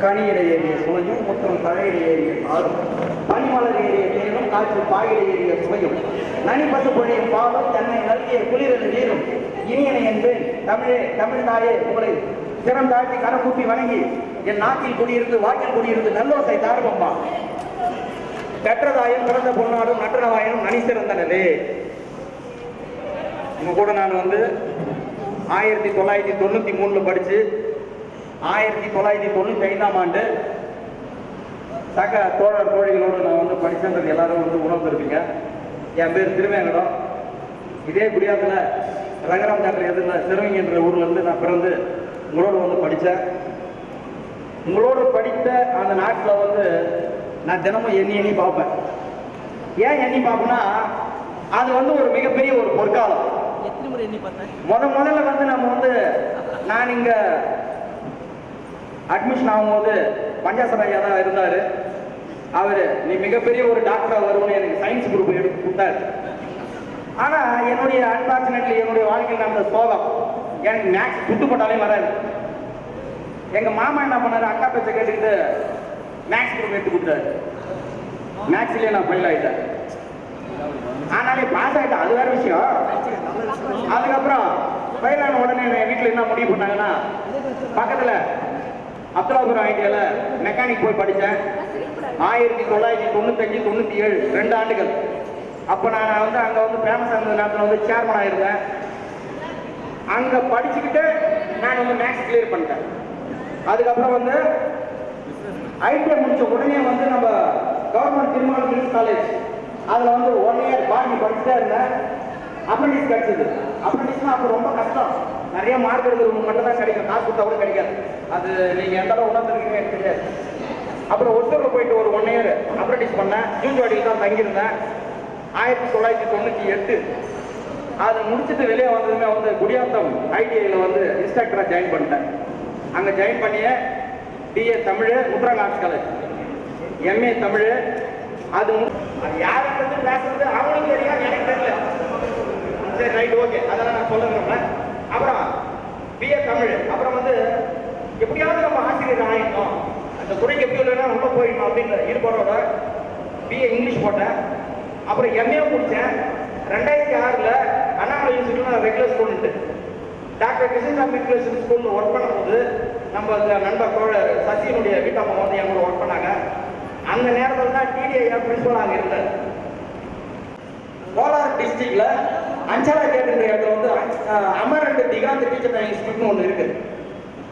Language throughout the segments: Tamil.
கனியிட ஏறிய சுவையும் முற்றும் தழையிட ஏறிய ஆளும் பனிமலர் ஏறிய தேனும் காற்று பாயிட ஏறிய சுவையும் நனி பசு பொழியும் பாலும் தன்னை நல்கிய குளிரது நீரும் இனியனை என்பேன். தமிழே தமிழ் தாயே உங்களை சிரம் தாழ்த்தி கரம் கூப்பி வணங்கி என் நாட்டில் குடியிருந்து வாக்கில் குடியிருந்து நல்லோசை தாருவம்மா. பெற்றதாயும் பிறந்த பொன்னாடும் நற்றனவாயனும் நனி சிறந்தனவே. உங்க கூட நான் 1993 படிச்சு 1995ஆம் ஆண்டு சக தோழர் தோழிகளோடு நான் படிச்சேன்றது எல்லாரும் உணர்ந்துருப்பீங்க. என் பேர் திருவேங்கடம். இதே குடியாத்தில் ரங்கராம் தேட்டர் எதிரில் சிறுவங்க என்ற ஊர்ல இருந்து நான் பிறந்து உங்களோடு படித்தேன். உங்களோடு படித்த அந்த நாட்டில் நான் தினமும் எண்ணி பார்ப்பேன். ஏன் எண்ணி பார்ப்பேன்னா அது ஒரு மிகப்பெரிய ஒரு பொற்காலம். முதல்ல நம்ம நான் இங்க அட்மிஷன் ஆகும்போது பஞ்சாசர் ஐயா தான் இருந்தாரு. அவரு நீ மிகப்பெரிய ஒரு டாக்டரா வரும்னு எனக்கு சயின்ஸ் குரூப் எடுத்து கொடுத்தாரு. ஆனா என்னுடைய அன்பார்ச்சுனேட்லி என்னுடைய வாழ்க்கையில் நடந்த சோகம் எனக்கு மேக்ஸ் சுட்டு போட்டாலே வராது. எங்க மாமா என்ன பண்ணாரு, அக்கா பேச்ச கேட்டுக்கிட்டு மேக்ஸ் குரூப் எடுத்து கொடுத்தாரு. மேக்ஸ்லயே நான் ஃபெயில் ஆயிட்டேன். ஆனாலே பாஸ் ஆயிட்டேன், அது வேற விஷயம். அதுக்கப்புறம் ஃபெயில் ஆன உடனே வீட்டில் என்ன முடிவு பண்ணாங்கன்னா பக்கத்துல அப்துல்லாபுரம் ஐடியால மெக்கானிக் போய் படித்தேன். 1995, 97 2 ஆண்டுகள். அப்போ நான் அங்கே ஃபேமஸ் ஆன நேரத்தில் சேர்மன் ஆயிருந்தேன். அங்கே படிச்சுக்கிட்டு நான் மேக்ஸ் கிளியர் பண்ணிட்டேன். அதுக்கப்புறம் ஐடிஐ முடிச்ச உடனே நம்ம கவர்மெண்ட் திருமணம் மினிஸ் காலேஜ் அதில் 1 இயர் பாடி படிச்சுட்டே இருந்தேன். அப்ரண்டிஸ் கிடைச்சது. அப்ரண்டிஸ்னா அப்போ ரொம்ப கஷ்டம். நிறைய மார்க் எடுக்கிறவங்க மட்டும் தான் கிடைக்கும், காசு கொடுத்தா கூட கிடைக்காது. அது நீங்கள் எந்த அளவு உணர்ந்துருக்கீங்க எனக்கு தெரியாது. அப்புறம் ஒருத்தரில் போயிட்டு ஒரு 1 இயர் அப்ரண்டிஸ் எம்டிஎஸ் பண்ணேன். ஜூன்வாடியில் தான் தங்கியிருந்தேன் 1998. அதை முடிச்சுட்டு வெளியே வந்ததுமே வந்து குடியாத்தம் ஐடிஐயில் வந்து இன்ஸ்ட்ரக்டராக ஜாயின் பண்ணிட்டேன். அங்கே ஜாயின் பண்ணியே பிஏ தமிழ் முத்ராங்க ஆர்ட்ஸ் காலேஜ், எம்ஏ தமிழ். அது யாருக்கு வந்து பேசுறது அவங்களுக்கு தெரியும், எனக்கு தெரியல. சரி, ரைட், ஓகே, அதெல்லாம் நான் சொல்ல விரும்புறேன். அப்புறம் பிஏ தமிழ். அப்புறம் வந்து எப்படியாவது நம்ம ஆசிரியர் ஆகிட்டோம், அந்த துறைக்கு எப்படி இல்லைன்னா உள்ள போயிடணும் அப்படின்ற ஈடுபாடோட பிஏ இங்கிலீஷ் போட்டேன். அப்புறம் எம்ஏ முடித்தேன். 2006 அண்ணாமலை யூனிவர்சிட்டியில் regular student. Doctor Krishnasamy matriculation ஸ்கூலில் ஒர்க் பண்ணும்போது நம்ம நண்பர் தோழர் சசியினுடைய வீட்டம்மா வந்து என் கூட ஒர்க் பண்ணாங்க. அந்த நேரத்தில் தான் டிடிஐ பிரின்சிபலாக இருந்தேன். கோலார் டிஸ்ட்ரிக்ட்ல அஞ்சாலா கேட்டுன்ற இடத்துல வந்து அமர் அண்ட் திகாந்த் டீச்சர் இன்ஸ்டியூட்னு ஒன்று இருக்குது.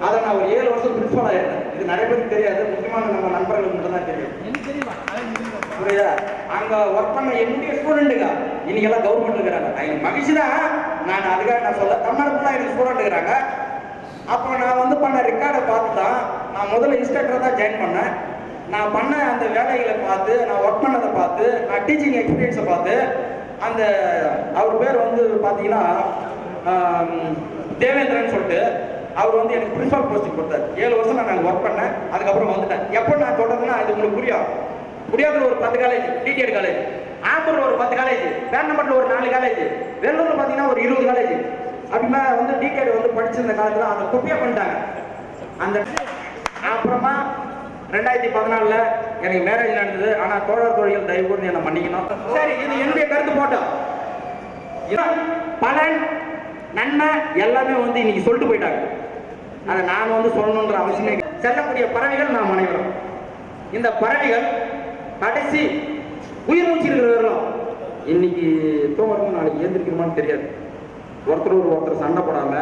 அதை நான் ஒரு 7 வருஷம் பிரின்சிபலாக இருந்தேன். இது நிறைய பேருக்கு தெரியாது, முக்கியமான நம்ம நண்பர்களுக்கு மட்டும் தான் தெரியும். புரியுதா? அங்கே ஒர்க் பண்ண என்னுடைய ஸ்டூடெண்ட்டுங்க இன்னைக்கெல்லாம் கவர்மெண்ட் இருக்கிறாங்க. எனக்கு மகிழ்ச்சி தான். நான் அதுக்காக நான் சொல்ல, தமிழ்நாட்டில் எனக்கு ஸ்டூடெண்ட் இருக்கிறாங்க. அப்போ நான் வந்து பண்ண ரெக்கார்டை பார்த்து தான் நான் முதல்ல இன்ஸ்ட்ரக்டராக தான் ஜாயின் பண்ணேன். நான் பண்ண அந்த வேலைகளை பார்த்து, நான் ஒர்க் பண்ணதை பார்த்து, நான் டீச்சிங் எக்ஸ்பீரியன்ஸை பார்த்து, அந்த அவர் பேர் வந்து பார்த்தீங்கன்னா தேவேந்திரன் சொல்லிட்டு அவர் வந்து எனக்கு பிரின்சிபல் போஸ்டிங் கொடுத்தாரு. 7 வருஷம் நான் ஒர்க் பண்ணேன். அதுக்கப்புறம் வந்துட்டேன். எப்போ நான் சொல்றதுன்னா இது உங்களுக்கு புரியும். குடியாத்தில் ஒரு 10 காலேஜ், டிடிஎட் காலேஜ், ஆம்பூரில் ஒரு 10 காலேஜ், பேரம்பட்டில் ஒரு 4 காலேஜ், வெள்ளூரில் பார்த்தீங்கன்னா ஒரு 20 காலேஜ். அப்படின்னா வந்து டிடிஎட் வந்து படிச்சிருந்த காலத்தில் அந்த குப்பையா பண்ணிட்டாங்க. அந்த அப்புறமா 2014 எனக்கு மேரேஜ் நடந்தது. ஆனால் தோழர் தொழில் தயவு கூர்ந்து என்னை மன்னிக்கணும். சரி, இது என்னுடைய கருத்து போட்டோம். பலன் நன்மை எல்லாமே வந்து இன்னைக்கு சொல்லிட்டு போயிட்டாங்க. அதை நான் வந்து சொல்லணுன்ற அவசியமே. செல்லக்கூடிய பறவைகள் நாம் அனைவரும். இந்த பறவைகள் கடைசி உயிர் மூச்சு இருக்கிறவர்களும் இன்னைக்கு தூங்குறோம், நாளைக்கு ஏந்திருக்கிறோமான்னு தெரியாது. ஒருத்தர் சண்டை போடாம,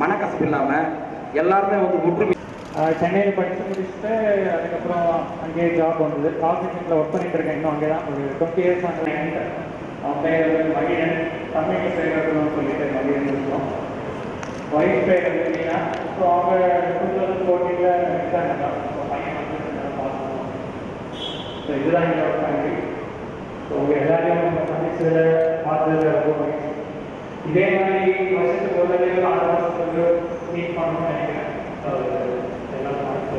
மனக்கசப்பு இல்லாம எல்லாருமே வந்து ஒற்றுமை. சென்னையில் படித்து முடிச்சுட்டு அதுக்கப்புறம் அங்கேயே ஜாப் வந்தது. கார்பரேஷனில் ஒர்க் பண்ணிட்டு இருக்கேன். இன்னும் அங்கே தான் ஒரு 20 இயர்ஸ் அங்கே. அவன் பேர் வந்து மகிழன், தமிழ் பேர் சொல்லிட்டு மகிழன் இருக்கோம். ஒய்ஃப் பேர் இருந்தீங்கன்னா ஸோ அவங்க 2014 இருக்காங்க. பையன் வந்து பார்த்துருக்கோம். ஸோ இதுதான் எங்களோட ஃபேமிலி. ஸோ எல்லாரையும் நம்ம சந்திச்சதில் பார்த்ததில் ரொம்ப மகிழ்ச்சி. இதே மாதிரி வருஷத்துக்கு ஒரு தடவை 6 வருஷத்துக்கு மீட் பண்ணணும்னு நினைக்கிறேன். ஸோ எல்லாம் சொல்கிறேன்.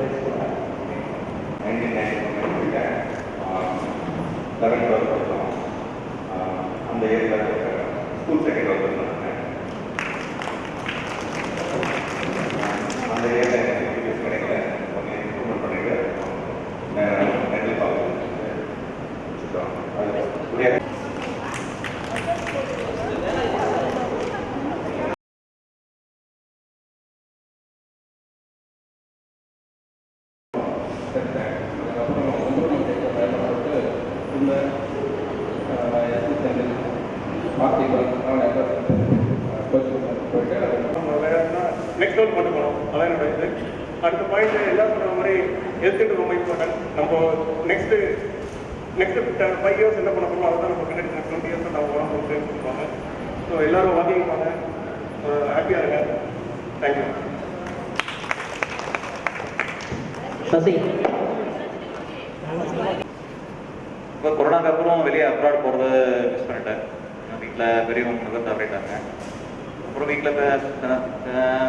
1991 11th வருஷம் அந்த ஏரியில் ஸ்கூல் செகண்ட் வந்துருந்தாங்க. அந்த ஏரியில் எனக்கு கிடைக்கல, கொஞ்சம் இம்ப்ரூவ்மெண்ட் பண்ணிட்டு மென்டல் காலேஜ் அது நெக்ஸ்ட் லெவல் கொண்டு போகணும். அதான் என்னோட இது. அடுத்த பாயிண்ட் எல்லாம் சொல்கிற மாதிரி எடுத்துகிட்டு ரொம்ப இம்பார்ட்டன்ட். நம்ம நெக்ஸ்ட் 5 இயர்ஸ் என்ன பண்ண போகிறோம், அதுதான் நம்ம பின்னாடி 20 இயர்ஸ் நம்ம உடம்பு சொல்லுவாங்க. ஸோ எல்லோரும் வாக்கிங் போங்க, ஹாப்பியாக இருங்க. தேங்க்யூ. சசி, இப்போ கொரோனாக்கு அப்புறம் வெளியே அப்ராட் போகிறது மிஸ் பண்ணிட்டேன். வீட்டில் பெரியவங்க தவறிட்டாங்க. அப்புறம் வீட்டில்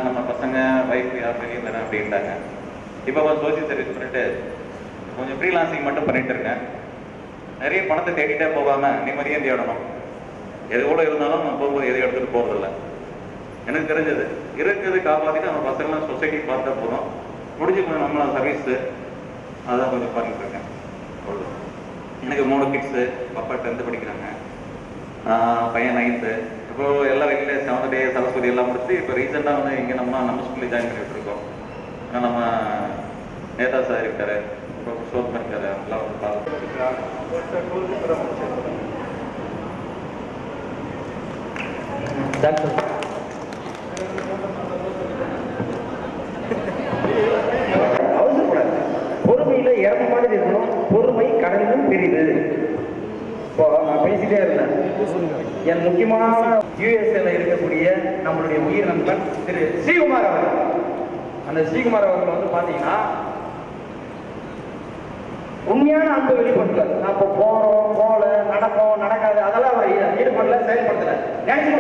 நம்ம பசங்க ஒய்ஃப் யார் வெளியே இருந்தேன் அப்படின்ட்டாங்க. இப்போ கொஞ்சம் சோசியல் சர்வீஸ் பண்ணிட்டு கொஞ்சம் ஃப்ரீலான்சிங் மட்டும் பண்ணிட்டு இருக்கேன். நிறைய பணத்தை தேடிட்டே போகாமல் நிம்மதியாக தேடணும். எது கூட இருந்தாலும் நம்ம போகும்போது எதை எடுத்துகிட்டு போகிறதில்ல. எனக்கு தெரிஞ்சது இருக்கிறது காப்பாற்றிட்டு நம்ம பசங்களாம் சொசைட்டிக்கு பார்த்தா போதும். முடிஞ்சு கொஞ்சம் நம்மள சர்வீஸு அதான் கொஞ்சம் பண்ணிட்டு இருக்கேன். எனக்கு 3 கிட்ஸு. பாப்பா 10th படிக்கிறாங்க, பையன் 9th. இப்போ எல்லாம் வெளியில் 7th day சரஸ்வதி எல்லாம் முடிச்சு இப்போ ரீசெண்டாக வந்து இங்கே நம்ம ஸ்கூலில் ஜாயின் பண்ணிட்டு இருக்கோம். ஏன்னா நம்ம நேதா சார் இருக்காரு, ப்ரொஃபஸர் சோத்மன் இருக்காரு, எல்லாம் வந்து பொறுமையில இறந்த மாதிரி இருக்கணும். பொறுமை கடலும் பெரிது. இப்போ நான் பேசிட்டே இருந்தேன். என் முக்கியமான யூஎஸ்ஏல இருக்கக்கூடிய நம்மளுடைய உயிர் நண்பன் திரு ஸ்ரீகுமார் அவர்கள். அந்த ஸ்ரீகுமார் அவர்கள் வந்து பாத்தீங்கன்னா உண்மையான அன்பு வெளிப்படுத்துவார். நான்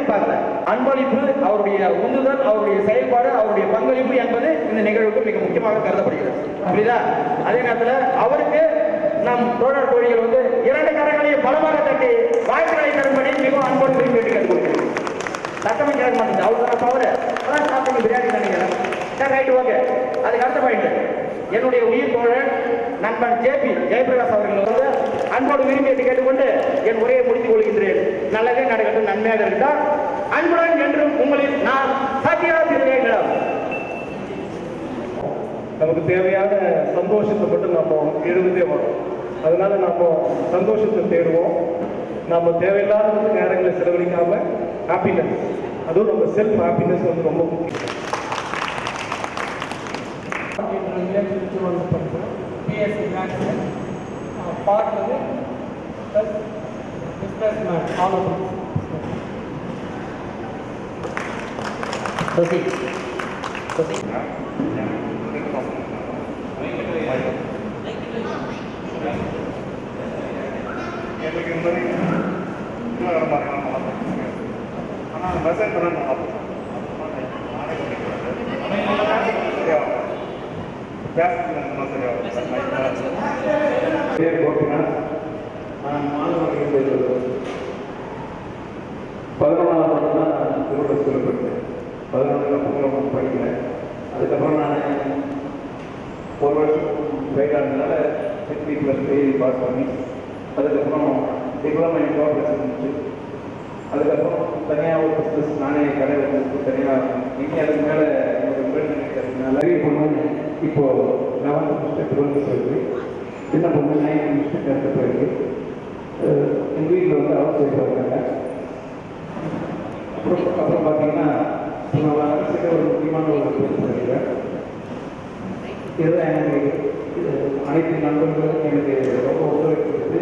பார்க்கல. அன்பளிப்பு, அவருடைய உந்துதல், அவருடைய செயல்பாடு, அவருடைய பங்களிப்பு என்பது இந்த நிகழ்வுக்கு மிக முக்கியமாக கருதப்படுகிறது. புரியுதா? அதே நேரத்தில் அவருக்கு நம் தோழர் தோழிகள் வந்து 2 கரங்களையும் பலமாக தட்டி வாய்ப்புகளை தரும்படி மிகவும் அன்போடு விரும்பி கேட்டுக்கொள்கிறேன். சட்டமே கேட்க மாட்டேங்குது. அவருக்கு தவிர அதான் சாப்பிட்டு பிரியாணி நினைக்கிறேன். சரி, ரைட்டு, ஓகே. அதுக்கு அடுத்த பாயிண்ட், என்னுடைய உயிர் தோழர் நண்பன் ஜேபி ஜெயபிரகாஷ் அவர்கள் வந்து அன்போடு விரும்பி கேட்டுக்கொண்டு என் உரையை முடித்துக் கொள்கின்றேன். நல்லதே நடக்கட்டும், நன்மையாக இருக்கட்டும். அன்புடன் என்றும் உங்களில் நான் சத்யா திருவேங்கடம். நமக்கு தேவையான சந்தோஷத்தை மட்டும் நம்ம எழுதுதே வரும். அதனால நம்ம சந்தோஷத்தை தேடுவோம். நம்ம தேவையில்லாத நேரங்களை செலவழிக்காம ஹாப்பினஸ், அதுவும் நம்ம செல்ஃப் ஹாப்பினஸ் வந்து ரொம்ப முக்கியம். பிஎஸ்சி மேக்ஸு பார்ட் வந்து plus business man all over. எனக்கு இந்த மாதிரி இன்னும் வர மாதிரி ஆனால் மெசேஜ் பண்ண நல்லா பேர் கோபிநாத். நான் மாணவர்கள் 11ஆம் ஆண்டு தான் நான் திருவள்ளுவர் ஸ்கூலில் படித்தேன். 11ஆம் அப்புறம் படிக்கிறேன். அதுக்கப்புறம் நான் 1 வருஷம் வெயிட் ஆனதுனால 60+3 பாஸ் பண்ணி அதுக்கப்புறம் டிப்ளமா இன் ப்ராக்ரஸ் முடிச்சு அதுக்கப்புறம் தனியாக ஒரு பிஸ்னஸ் நானே கடை வச்சு தனியாக இனி அதுக்கு மேலே நிறைய பொண்ணு இப்போது 11th முடிச்சுட்டு திருவள்ளுவர் போயிருக்கு. சின்ன பொண்ணு 9th முடிச்சுட்டு 10th போயிருக்கு. எங்கள் வீட்டில் வந்து ஹவுஸ் ஒய்ஃப் இருக்காங்க. அப்புறம் பார்த்தீங்கன்னா நான் அரசுக்கு ஒரு முக்கியமான ஒரு பொறுப்பு பண்ணிக்கிறேன். இதுதான் எனக்கு அனைத்து நண்பர்களும் எனக்கு ரொம்ப ஒத்துழைப்பு கொடுத்து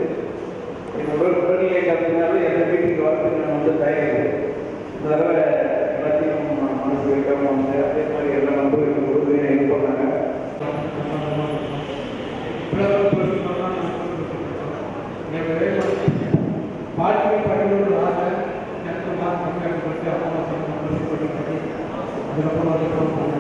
என்னோட உடல்நிலை காத்தினாலும் எந்த வீட்டுக்கு வரத்துக்கு நான் வந்து தயாரிக்கிறேன். இந்த தடவை எல்லாத்தையும் மனசு வைக்காம வந்து அதே மாதிரி எல்லா நண்பர்களுக்கும் கொடுத்து எனக்கு போனாங்க. பாட்டு படிக்கணும்னு ஆசை எனக்கு மார்க் பற்றி அப்பா அதுக்கப்புறம் நன்றி, வணக்கம்.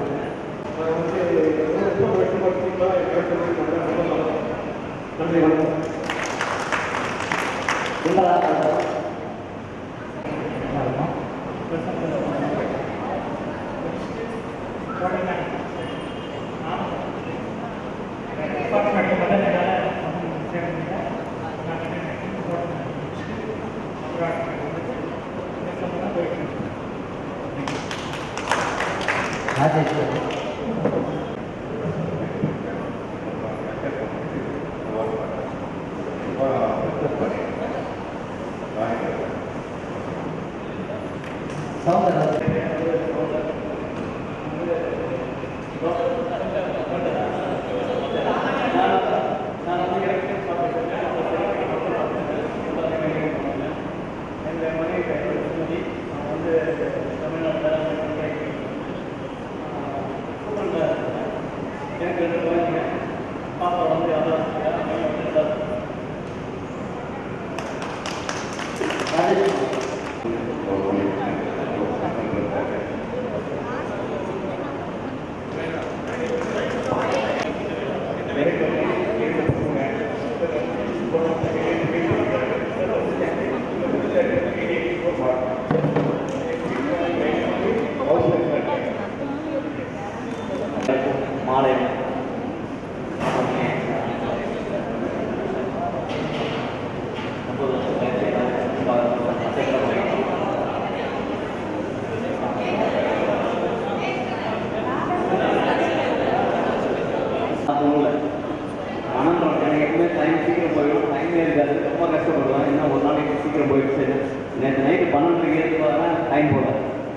நேற்று நைட்டு 12:30 ஏற்றுவாங்க டைம் போல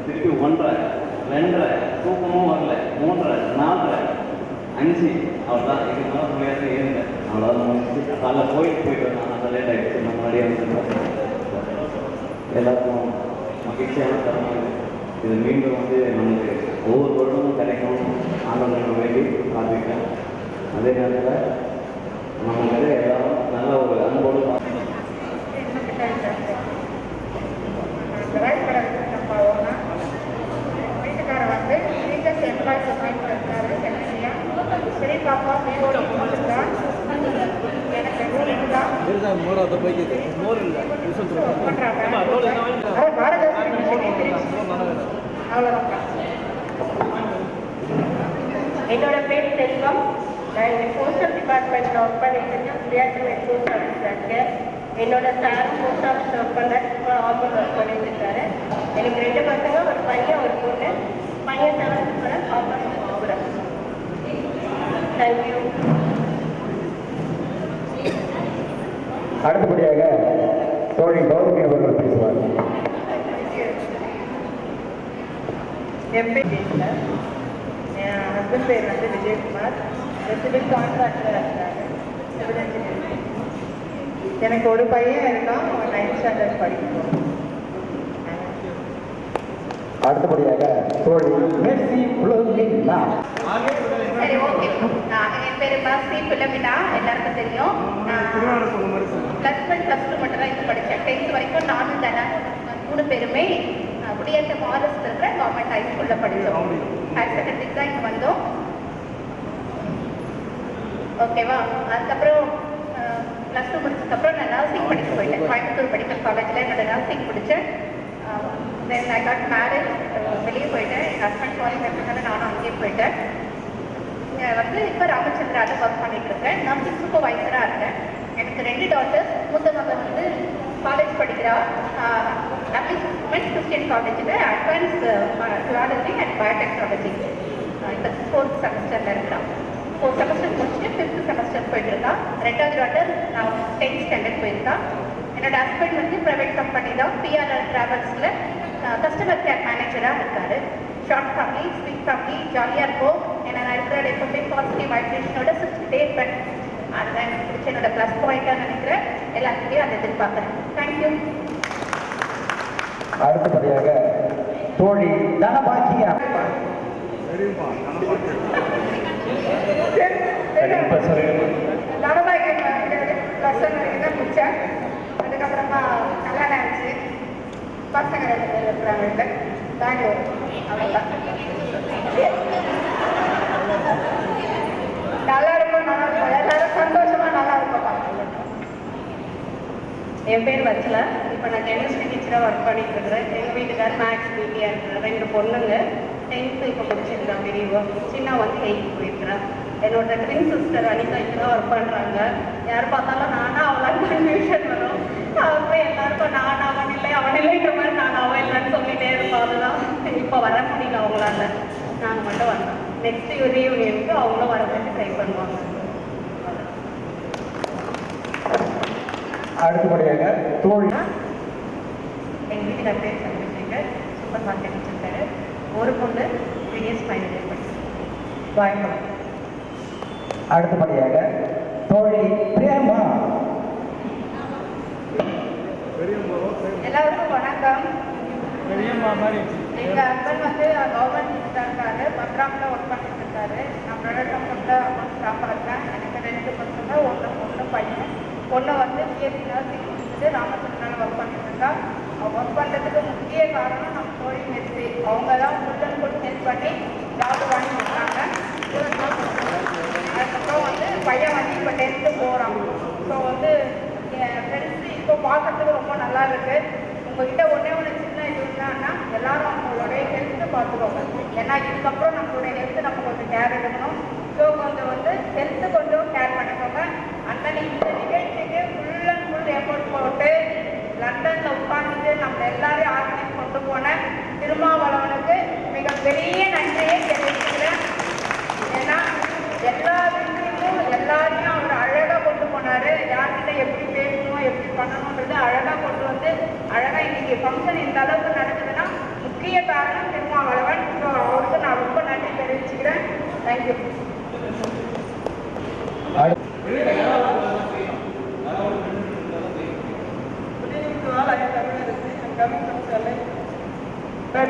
திருப்பி 1:30 2:30 தூக்கமும் வரல 3:30 4:30 5 அவ்வளோதான். இதுக்கு மேலே முடியாது ஏறுங்க அவ்வளோதான் முடிச்சு காலைல போயிட்டு வந்தேன். ஆனால் லேட் ஆகிடுச்சு. நம்ம முன்னாடியே வந்து எல்லாருக்கும் மகிழ்ச்சியான தரமாக இது மீண்டும் வந்து நமக்கு ஒவ்வொரு வருடமும் கிடைக்கும் ஆனந்தம் வேண்டி பார்த்துருக்கேன். அதே நேரத்தில் நமக்கு எல்லாரும் நல்ல ஒரு அன்போடு பாப்பா மேலோட போட்டுருக்கான். எனக்கு ரெண்டு தான் அவ்வளோதான். என்னோட பேர் செல்வம். நான் போஸ்டல் டிபார்ட்மெண்ட்டில் ஒர்க் பண்ணிட்டு இருக்கேன். கிரியேட்டிவ் போஸ்ட் ஆஃபீஸில் இருக்கேன். என்னோட சார் போஸ்ட் ஆஃபீஸில் ஒர்க் பண்ண ஆஃபீஸ் ஒர்க் பண்ணிட்டு இருக்காரு. எனக்கு 2 பசங்க, ஒரு பையன் ஒரு பொண்ணு. பையன் 7th போகிறேன், பாப்பா 6th போகிறேன். தேங்க்யூ. அடுத்தபடியாக தோழி கௌரவி அவர்கள் பேசுவார். என் பேர் ஜெயில. என் ஹஸ்பண்ட் பேர் வந்து விஜயகுமார். சிவில் கான்ட்ராக்டர் இருக்காங்க. Civil engineer. எனக்கு ஒரு பையன் இருக்கான். அவன் 9th ஸ்டாண்டர்ட் படிக்கணும். அடுத்தபடியாக தோழி மெர்சி புலோமினா. சரி, ஓகே. என் பேர் மெர்சி புலோமினா, எல்லாருக்கும் தெரியும். +1 +2 மட்டும் தான் இது படித்தேன். 10th வரைக்கும் நானும் தானே 3 பேருமே குடியேற்ற மாரஸ்ல இருக்கிற கவர்மெண்ட் ஹைஸ்கூலில் படித்தோம். ஹையர் செகண்டரிக்கு தான் இங்கே வந்தோம். ஓகேவா? அதுக்கப்புறம் +2 முடிச்சதுக்கப்புறம் நான் நர்சிங் படிக்க போயிட்டேன். கோயம்புத்தூர் மெடிக்கல் காலேஜில் என்னோட நர்சிங் முடித்தேன். தென் ஐ காட் மேரேஜ். வெளியே போயிட்டேன். என் ஹஸ்பண்ட் ஃபாரின் இருக்கிறதுனால நானும் அங்கேயே போயிட்டேன். இங்கே வந்து இப்போ ராமச்சந்திராவில் ஒர்க் பண்ணிட்டு இருக்கேன். நர்சிங் சூப்பர்வைசராக இருக்கேன். எனக்கு 2 டாட்டர்ஸ். மூத்த மகன் வந்து காலேஜ் படிக்கிறா. உமன்ஸ் கிறிஸ்டியன் காலேஜில் அட்வான்ஸ் ஜுவாலஜி அண்ட் பயோடெக்னாலஜி. இப்போ 4th செமஸ்டரில் இருக்கிறான். 4th செமஸ்டர் முடிச்சுட்டு 5th செமஸ்டர் போயிட்டு இருக்கா. 2வது டாட்டர் நான் 10th ஸ்டாண்டர்ட் போயிருக்கா. என்னோட ஹஸ்பண்ட் வந்து ப்ரைவேட் கம்பெனி தான், பிஆர்ஆர் டிராவல்ஸில் கஸ்டமர் கேர் மேனேஜராக இருக்காரு. ஷார்ட் ஃபேமிலி, ஸ்வீட் ஃபேமிலி, ஜாலியாக இருக்கும். ஏன்னா நான் இருக்கிற எப்பவுமே பாசிட்டிவ் வைப்ரேஷனோட சுற்றிட்டே இருப்பேன். அதுதான் எனக்கு பிடிச்ச என்னோட ப்ளஸ் பாயிண்டாக நினைக்கிறேன். எல்லாத்துலேயும் அதை எதிர்பார்க்குறேன். தேங்க்யூ. அடுத்தபடியாக தோழி தனபாக்கியா. தனபாக்கியம் +1 வரைக்கும் தான் முடித்தேன். அதுக்கப்புறமா கல்யாணம் ஆச்சு. பசங்க 2 பேர் இருக்கிறாங்க. வீட்டில் பெங்களூர். அவ்வளோதான். நல்லா இருக்கும், நல்லா இருக்கும். எல்லாரும் சந்தோஷமா நல்லா இருக்கும். என் பேர் வச்சல. இப்போ நான் கெமிஸ்ட்ரி டீச்சராக ஒர்க் பண்ணிட்டு இருக்கிறேன். எங்கள் வீட்டுக்கார் மேக்ஸ் பிடியாக இருக்கிறேன். 2 பொண்ணுங்க. 10th இப்போ முடிச்சிருக்கான் பெரியவா. சின்ன வந்து 8th போயிருக்கிறேன். என்னோட ட்வின் சிஸ்டர் அனிதா இங்கே தான் ஒர்க் பண்ணுறாங்க. யார் பார்த்தாலும் நானா அவளா கன்ஃபியூஷன் வரும். அப்புறம் எல்லாருக்கும் நான் அவன் இல்லை அவன் இல்லைன்ற மாதிரி நான் அவன் இல்லைன்னு சொல்லிட்டே இருப்போம். அதுதான் இப்போ வர முடியல அவங்களால. நாங்கள் மட்டும் வந்தோம். நெக்ஸ்ட் ரீயூனியனுக்கு அவங்களும் வரதுக்கு ட்ரை பண்ணுவாங்க. அடுத்தபடியாக தோழி எங்கள் வீட்டுக்கார் பேர் சந்திரசேகர். சூப்பர் மார்க்கெட் வச்சிருக்காரு. ஒரு பொண்ணு பிடிஎஸ் ஃபைனல் இயர் படிச்சு வாய்ப்பு. அடுத்தபடியாக தோழி பிரேமா. எல்லாருக்கும் வணக்கம். பெரியம்மா மாதிரி எங்கள் ஹஸ்பண்ட் வந்து கவர்மெண்ட் டீச்சராக இருக்காரு. பத்ராமில் ஒர்க் பண்ணிட்டு இருக்காரு. நான் ப்ரைவேட் கம்பெனியில் அமௌண்ட் ஸ்டாஃபாக இருக்கேன். எனக்கு 2 பசங்க, ஒன்று பொண்ணு பையன். பொண்ணை வந்து பிஎஸ்சி நர்சிங் முடிச்சுட்டு ராமச்சந்திராவில் ஒர்க் பண்ணிட்டு இருக்கா. அவங்க ஒர்க் பண்ணுறதுக்கு முக்கிய காரணம் நம்ம தோழி மெர்சி. அவங்க தான் ஃபுல் ஹெல்ப் பண்ணி ஜாப் வாங்கி கொடுத்தாங்க. அதுக்கப்புறம் வந்து பையன் வந்து இப்போ 10th போகிறான். ஸோ வந்து என் ஃப்ரெண்ட்ஸு இப்போ பார்க்கறதுக்கு ரொம்ப நல்லா இருக்குது. உங்ககிட்ட ஒன்றே சின்ன இது என்னன்னா, எல்லாரும் அவங்களுடைய ஹெல்த்தை பார்த்துக்கோங்க. ஏன்னா இதுக்கப்புறம் நம்மளுடைய ஹெல்த்து நம்ம கொஞ்சம் கேர் எடுக்கணும். ஸோ கொஞ்சம் வந்து ஹெல்த்து கொஞ்சம் கேர் பண்ணிக்கோங்க. அந்த இந்த நிகழ்ச்சிக்கு ஃபுல் எஃபோர்ட் போட்டு லண்டனில் உட்காந்துட்டு நம்ம எல்லாரையும் ஆர்கனைஸ் கொண்டு போன திருமாவளவனுக்கு மிகப்பெரிய நன்றியை தெரிவிச்சுக்கிறேன். ஏன்னா எல்லா விஷயமும் எல்லாரையும் அவர் அழகாக கொண்டு போனார். யார்கிட்ட எப்படி பேசணும், எப்படி பண்ணணுன்றது அழகாக கொண்டு வந்து அழகாக இன்னைக்கு ஃபங்க்ஷன் இந்த அளவுக்கு நடக்குதுன்னா முக்கிய காரணம் திருமாவளவன். ஸோ அவருக்கு நான் ரொம்ப நன்றி தெரிவிச்சுக்கிறேன். தேங்க்யூ.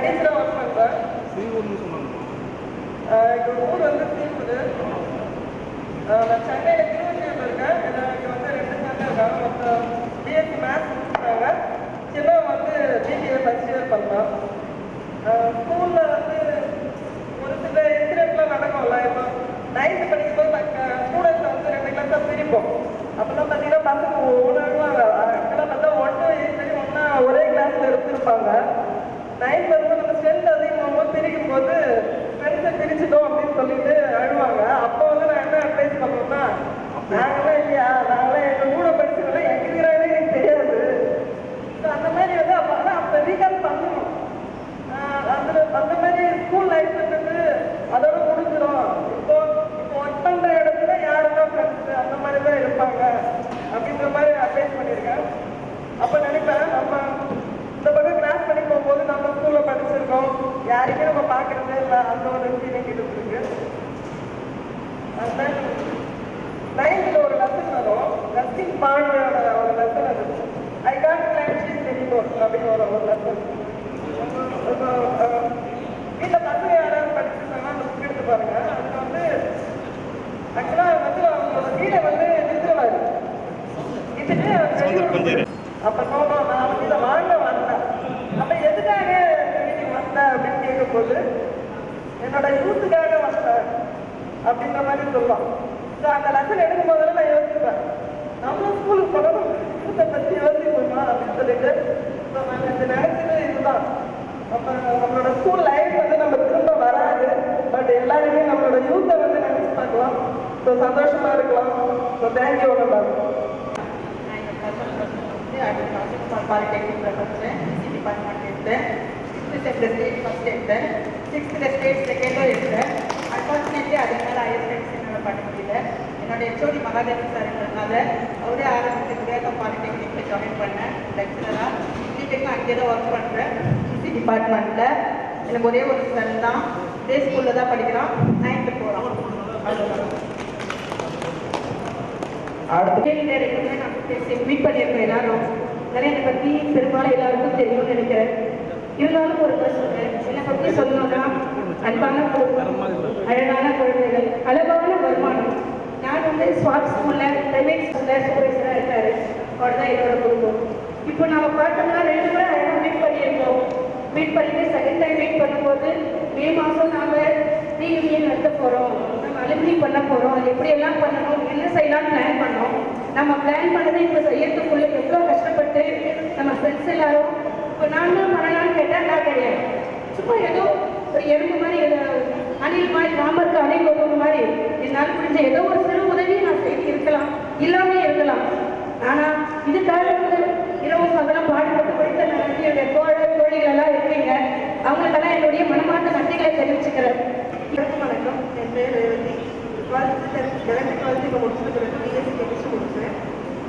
டீச்சராக ஒர்க் பண்ணுறேன். எங்கள் ஊர் வந்து ஸ்ரீபுது. நான் சென்னையில் திருவண்ணூரில் இருக்கேன். எனக்கு வந்து 2 பசங்க இருக்காங்க. மொத்தம் பிஎஸ்சி மேத்ஸ் முடிச்சுட்டாங்க. சின்னவன் வந்து பிபிஏ ஃபர்ஸ்ட் இயர் பண்ணலாம். ஸ்கூலில் வந்து ஒரு சில இன்சிடென்ட்லாம் நடக்கும்ல. இப்போ 9th படிக்கும்போது அப்படின்னு சொல்லிட்டு அழுவாங்க. அப்போ வந்து நான் என்ன அட்வைஸ் பண்ணுவேன்னா, நாங்களாம் இல்லையா, நாங்களாம் எங்க கூட படிச்சவங்க எங்க இருக்கிறாங்களே எனக்கு தெரியாது. ஸோ அந்த மாதிரி வந்து அப்போ ரீகால் பண்ணணும். அந்த மாதிரி ஸ்கூல் லைஃப்ன்றது அதோட முடிஞ்சிடும். இப்போ ஒர்க் பண்ற இடத்துல யாருதான் ஃப்ரெண்ட்ஸ் அந்த மாதிரி தான் இருப்பாங்க அப்படின்ற மாதிரி அட்வைஸ் பண்ணியிருக்கேன். அப்போ நினைப்பேன், நம்ம இந்த பக்கம் கிராஸ் பண்ணி போகும்போது நம்ம ஸ்கூல்ல படிச்சிருக்கோம், யாருமே நம்ம பார்க்கறதே இல்லை, அந்த ஒரு ஃபீலிங் இருக்கு. அண்ட் நைன்த்தில் ஒரு லெசன் வரும், ரஸ்கின் பாண்டோட ஒரு லெசன் அது, I can't claim she's anymore அப்படின்னு ஒரு லெசன். வீட்டில் பசங்க யாராவது படிச்சிருந்தாங்கன்னா அந்த புக் எடுத்து பாருங்க. அதுக்கு வந்து ஆக்சுவலாக வந்து அவங்களோட வீடை வந்து நிறுத்துவாரு. அப்ப நோக்கம் நான் வந்து இதை வாங்க வந்தேன். அப்ப எதுக்காக வீட்டுக்கு வந்தேன் அப்படின்னு கேட்கும்போது, என்னோட யூத்துக்காக வந்தேன் அப்படின்ற மாதிரி சொல்லுவான். ஸோ அந்த லெசன் எடுக்கும் போதெல்லாம் நான் யோசிப்பேன், நம்மளும் ஸ்கூலுக்கு போகணும், யூத்தை பற்றி யோசிப்போமா அப்படின்னு சொல்லிட்டு. ஸோ நாங்கள் இந்த நினைச்சது இதுதான், நம்மளோட ஸ்கூல் லைஃப் வந்து நம்ம திரும்ப வராது, பட் எல்லாருமே நம்மளோட யூத்தை வந்து நினைச்சு பார்க்கலாம். ஸோ சந்தோஷமா இருக்கலாம். So thank you. பாலிடெக்னிக்ல படித்தேன், டிபார்ட்மெண்ட் எடுத்தேன். 6th ஸ்டேட் ஃபர்ஸ்ட் எடுத்தேன், 6th ஸ்டேட் செகண்டும் எடுத்தேன். அன்ஃபார்ச்சுனேட்லி அதுக்கு மேலே ஹையர் ஸ்டடீஸ் என்னால் பண்ண முடியல. என்னோட ஹெச்ஓடி மகாதேவன் சார்ன்றதுனால அவரே ஆரம்பிச்சு குடியாத்தம் பாலிடெக்னிக்கில் ஜாயின் பண்ணேன் லெக்சரராக. பிடெக்ல அங்கே தான் ஒர்க் பண்ணுறேன், சிசி டிபார்ட்மெண்ட்டில். எனக்கு ஒரே ஒரு சன் தான், டே ஸ்கூலில் தான் படிக்கிறான், 9th போகிறான். மீட் பண்ணியிருக்கோம் எல்லாரும். நிறைய என்னை பற்றி பெரும்பாலும் எல்லாருக்கும் தெரியும்னு நினைக்கிறேன். இருந்தாலும் ஒரு என்னை பற்றி சொல்லணும்னா, அன்பான குடும்பம், அழகான குழந்தைகள், அழகான வருமானம். நான் வந்து ஸ்வாட் ஸ்கூலில், பிரைவேட் ஸ்கூலில் சூப்பர்வைசராக இருக்காரு. அவ்வளோதான் என்னோட குடும்பம். இப்போ நம்ம பார்த்தோம்னா 2 முறை அழகாக மீட் பண்ணியிருக்கோம். மீட் பண்ணிட்டு செகண்ட் டைம் மீட் பண்ணும்போது மே மாதம் நாங்கள் ரீயூனியன் நடத்த போகிறோம், நம்ம அலுமினி பண்ண போகிறோம், அது எப்படியெல்லாம் பண்ணணும், என்ன செய்யலாம்னு பிளான் பண்ணோம். நம்ம பிளான் பண்ணதை இப்போ செய்யறதுக்குள்ளே எவ்வளோ கஷ்டப்பட்டு நம்ம ஃப்ரெண்ட்ஸ் எல்லாரும் இப்போ நான் தான் பண்ணலான்னு கேட்டால் நான் கிடையாது. சும்மா ஏதோ ஒரு எறும்பு மாதிரி, அணில் மாதிரி, ராமருக்கு அணில் ஒரு மாதிரி என்னால் முடிஞ்ச ஏதோ ஒரு சிறு உதவி நான் செய்து இருக்கலாம், இல்லாமே இருக்கலாம். ஆனால் இதுக்காக வந்து இரவு பகலும் பாடுபட்டு படித்த என்னுடைய தோழிகள் எல்லாம் இருக்கீங்க. அவங்களுக்கெல்லாம் என்னுடைய மனமார்ந்த நன்றிகளை தெரிவிச்சுக்கிறேன். வணக்கம், என் பேர் ரேவதி. 11th இப்போ முடிச்சது பிறகு பிஎஸ்சி கெமிஸ்ட்ரி முடிச்சேன்.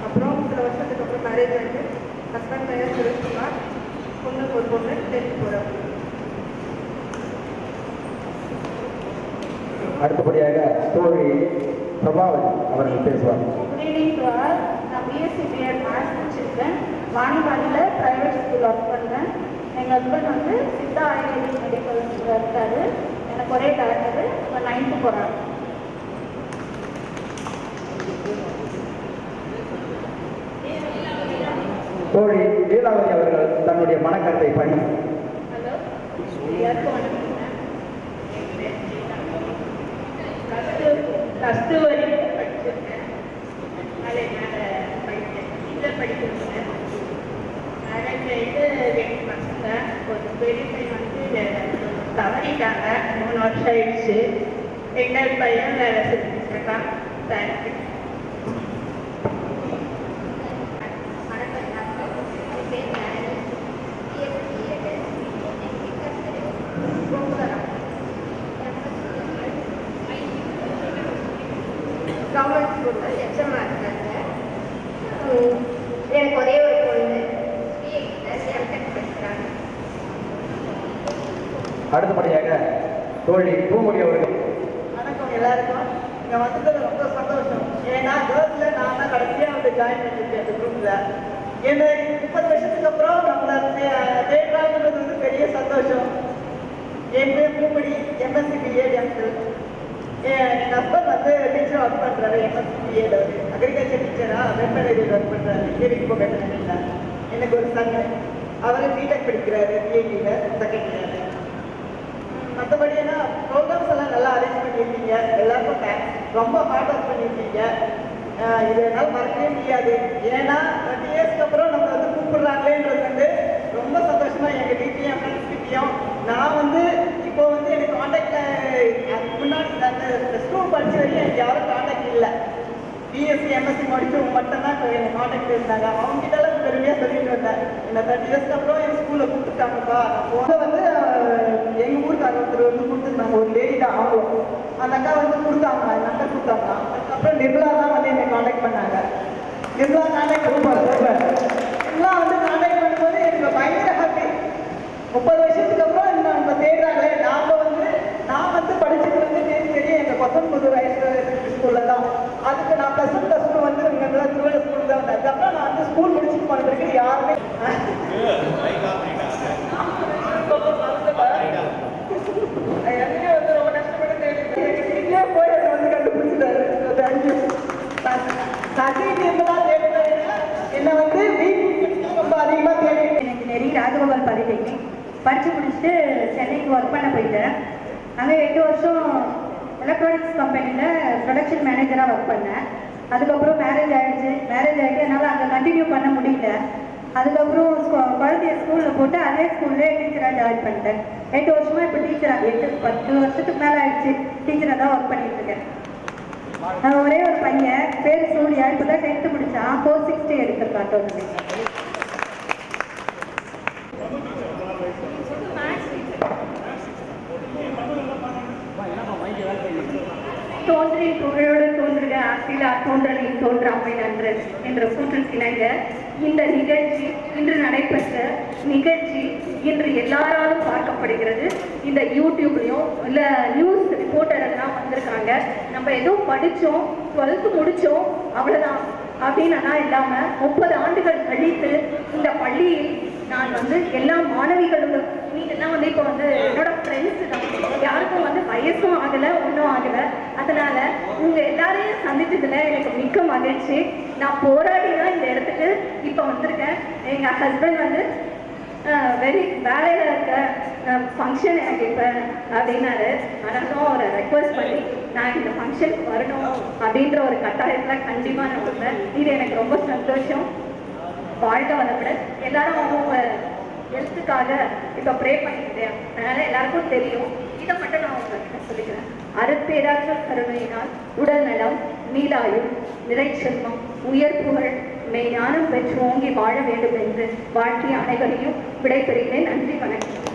அப்புறம் சில வருஷத்துக்கு அப்புறம் மேரேஜ் ஆகிட்டு ஹஸ்பண்ட் பெயர் சுரேஷ்குமார், பொண்ணு 10th போகிறேன். அடுத்தபடியாக தோழி பிரபாவதி அவர்கள் பேசுவார். Good evening to all. நான் பிஎஸ்சி பிஎட் மேத்ஸ் முடிச்சிருக்கேன். வாணிபாடியில் ப்ரைவேட் ஸ்கூல் ஒர்க் பண்ணுறேன். எங்கள் ஹஸ்பண்ட் வந்து சித்தா ஆயுர்வேதிக் மெடிக்கல் இருக்காரு. எனக்கு ஒரே டாக்டரு. இப்போ 9th போகிறாங்க. தோழி லீலாவதி அவர்கள் தன்னுடைய மனக்கருத்தை பணி. ஹலோ, எல்லாருக்கும் வணக்கம். +2 வரைக்கும் படிச்சிருக்கேன். மேலே படித்தேன், டீச்சர் படிச்சிருக்கேன். மேரேஜ் ஆகிட்டு 8 மாதங்க. ஒரு பெரிய பையன் வந்து தவறிட்டாங்க, 3 வருஷம் ஆயிடுச்சு. 2வது பையன் வேலை செஞ்சுட்டு இருக்கான். தேங்க்யூ. கவர்மெண்ட் ஸ்கூலில் எச்சமாக இருக்காங்க. எனக்கு ஒரே ஒரு பொண்ணு எம்டெக் படிக்கிறாங்க. அடுத்தபடியாக தோழி பூமொழி அவர்கள். வணக்கம் எல்லாருக்கும். இங்கே வந்தது ரொம்ப சந்தோஷம். ஏன்னா கேர்ள்ஸில் நான் தான் கடைசியாக வந்து ஜாயின் பண்ணியிருக்கேன் இந்த குரூப்பில். ஏன்னா 30 வருஷத்துக்கு அப்புறம் நம்மளை தேடுறாங்கிறது வந்து பெரிய சந்தோஷம். என் பேர் பூமொழி, எம்எஸ்சி பிஎட் எம்எல். எங்கள் ஹஸ்பண்ட் வந்து டீச்சர் ஒர்க் பண்ணுறாரு, எம்எஸ்சி பிஎட். அக்ரிகல்ச்சர் டீச்சராக வெட்டனரியில் ஒர்க் பண்ணுறாரு, கேவிகோ வெட்டனரியில். எனக்கு ஒரு சங்க, அவர் பிடெக் படிக்கிறாரு, பிஏடியில் செகண்ட் இயர். மற்றபடி என்ன ப்ரோக்ராம்ஸ் எல்லாம் நல்லா அரேஞ்ச் பண்ணியிருக்கீங்க. எல்லாருக்கும் தேங்க்ஸ். ரொம்ப ஹார்ட் ஒர்க் பண்ணியிருக்கீங்க. இது என்னால் மறக்கவே முடியாது. ஏன்னா 20 இயர்ஸ்க்கு அப்புறம் நம்ம வந்து கூப்பிடுறாங்களேன்றது வந்து ரொம்ப சந்தோஷமா எங்கள் வீட்லையும் என் ஃப்ரெண்ட்ஸ் கிட்டையும். நான் வந்து இப்போ வந்து எனக்கு காண்டாக்டில் முன்னாடி அந்த ஸ்கூல் படிச்ச வரைக்கும் எனக்கு யாரும் காண்டாக்ட் இல்லை. பிஎஸ்சி எம்எஸ்சி படிச்சவங்க மட்டும்தான் இப்போ எனக்கு காண்டாக்ட் இருந்தாங்க. அவங்க கிட்டலாம் பெருமையாக சொல்லிட்டு வந்தேன். இந்த 30 இயர்ஸ்க்கு அப்புறம் என் ஸ்கூலில் கூப்பிட்டுட்டாங்கப்பா. போக வந்து எங்கள் ஊருக்கு ஒருத்தர் வந்து கொடுத்துருந்தாங்க, ஒரு லேடி தான் ஆகும். அந்த அக்கா வந்து கொடுத்தாங்க, நம்பர் கொடுத்தாங்க. அதுக்கப்புறம் நிர்மலா தான் வந்து என்னை காண்டாக்ட் பண்ணாங்க. நிர்மலா காண்டாக்ட் நிர்மலா வந்து காண்டாக்ட் பண்ணும்போது எனக்கு பயங்கர ஹாப்பி. 30 வருஷத்துக்கு அப்புறம் நம்ம தேடுறாங்களே. நான் வந்து படிச்சது வந்து தெரியும் எங்கள் 19 வயசு ஸ்கூலில் தான். அதுக்கு நான் +1 வந்து இங்கே திருவள்ளுவர் ஸ்கூல் தான் வந்தேன். அதுக்கப்புறம் நான் வந்து ஸ்கூல் முடிச்சுட்டு போன பிறகு யாருமே என்னையே வந்து ரொம்ப கஷ்டப்பட்டு தேடி எங்கள் வீட்டிலே போய் அதை வந்து கண்டுபிடிச்சிட்டாரு. தேங்க்யூ. சசிதான் தேடுறேன். என்னை வந்து வீட்டு ரொம்ப அதிகமாக தேடி இன்ஜினியரிங் ராஜகோபால் பாலிடெக்னிக் படித்து முடிச்சுட்டு சென்னைக்கு ஒர்க் பண்ண போயிட்டேன். அங்கே 8 வருஷம் எலக்ட்ரானிக்ஸ் கம்பெனியில் ப்ரொடக்ஷன் மேனேஜராக ஒர்க் பண்ணேன். அதுக்கப்புறம் மேரேஜ் ஆகிட்டு என்னால் அங்கே கண்டினியூ பண்ண முடியல. அதுக்கப்புறம் குழந்தைய ஸ்கூலில் போட்டு அதே ஸ்கூல்லே டீச்சராக ஜாயின் பண்ணிட்டேன். 8 வருஷமாக இப்போ டீச்சராக 10 வருஷத்துக்கு மேலே ஆயிடுச்சு டீச்சராக தான் ஒர்க் பண்ணிட்டு இருக்கேன். நான் ஒரே ஒரு பையன் பேர் சூர்யா, இப்போ தான் 10th முடித்தான். 460 எடுத்திருக்கான் டோட்டல். தோன்றின் புகழோடு தோன்றுக ஆற்றிலா தோன்றலில் தோன்றாமை நன்று என்ற கூற்றில் இணங்க இந்த நிகழ்ச்சி இன்று நடைபெற்ற நிகழ்ச்சி இன்று எல்லாராலும் பார்க்கப்படுகிறது. இந்த யூடியூப்லையும் இல்லை நியூஸ் ரிப்போர்ட்டர் எல்லாம் வந்திருக்காங்க. நம்ம ஏதோ படித்தோம் 12th முடித்தோம் அவ்வளோதான் அப்படின்னு இல்லாமல் 30 ஆண்டுகள் கழித்து இந்த பள்ளியில் நான் வந்து எல்லா மாணவிகளோட நீங்கள்லாம் வந்து இப்போ வந்து என்னோட ஃப்ரெண்ட்ஸு தான். யாருக்கும் வந்து வயசும் ஆகலை ஒன்றும் ஆகலை. அதனால் உங்கள் எல்லாரையும் சந்தித்ததில் எனக்கு மிக்க மகிழ்ச்சி. நான் போராடி தான் இந்த இடத்துக்கு இப்போ வந்திருக்கேன். எங்கள் ஹஸ்பண்ட் வந்து வேலையில் இருக்க ஃபங்க்ஷன் எனக்கு இப்போ அப்படின்னாரு. ஆனாலும் அவரை ரெக்வஸ்ட் பண்ணி நான் இந்த ஃபங்க்ஷனுக்கு வரணும் அப்படின்ற ஒரு கட்டாயத்தில் கண்டிப்பாக நான் வந்தேன். இது எனக்கு ரொம்ப சந்தோஷம். வாழ்க வளமுடன். எல்லாரும் அவங்க ஹெல்த்துக்காக இப்போ ப்ரே பண்ணிக்கிட்டேன். அதனால எல்லாருக்கும் தெரியும். இதை மட்டும் நான் உங்ககிட்ட சொல்லிக்கிறேன். அருட்பேராற்ற கருணையினால் உடல் நலம், நீலாயுள், நிறை செல்வம், உயர் புகழ், மெய்ஞானம் பெற்று ஓங்கி வாழ வேண்டும் என்று வாழ்த்திய அனைவரையும் விடைபெறுகிறேன். நன்றி, வணக்கம்.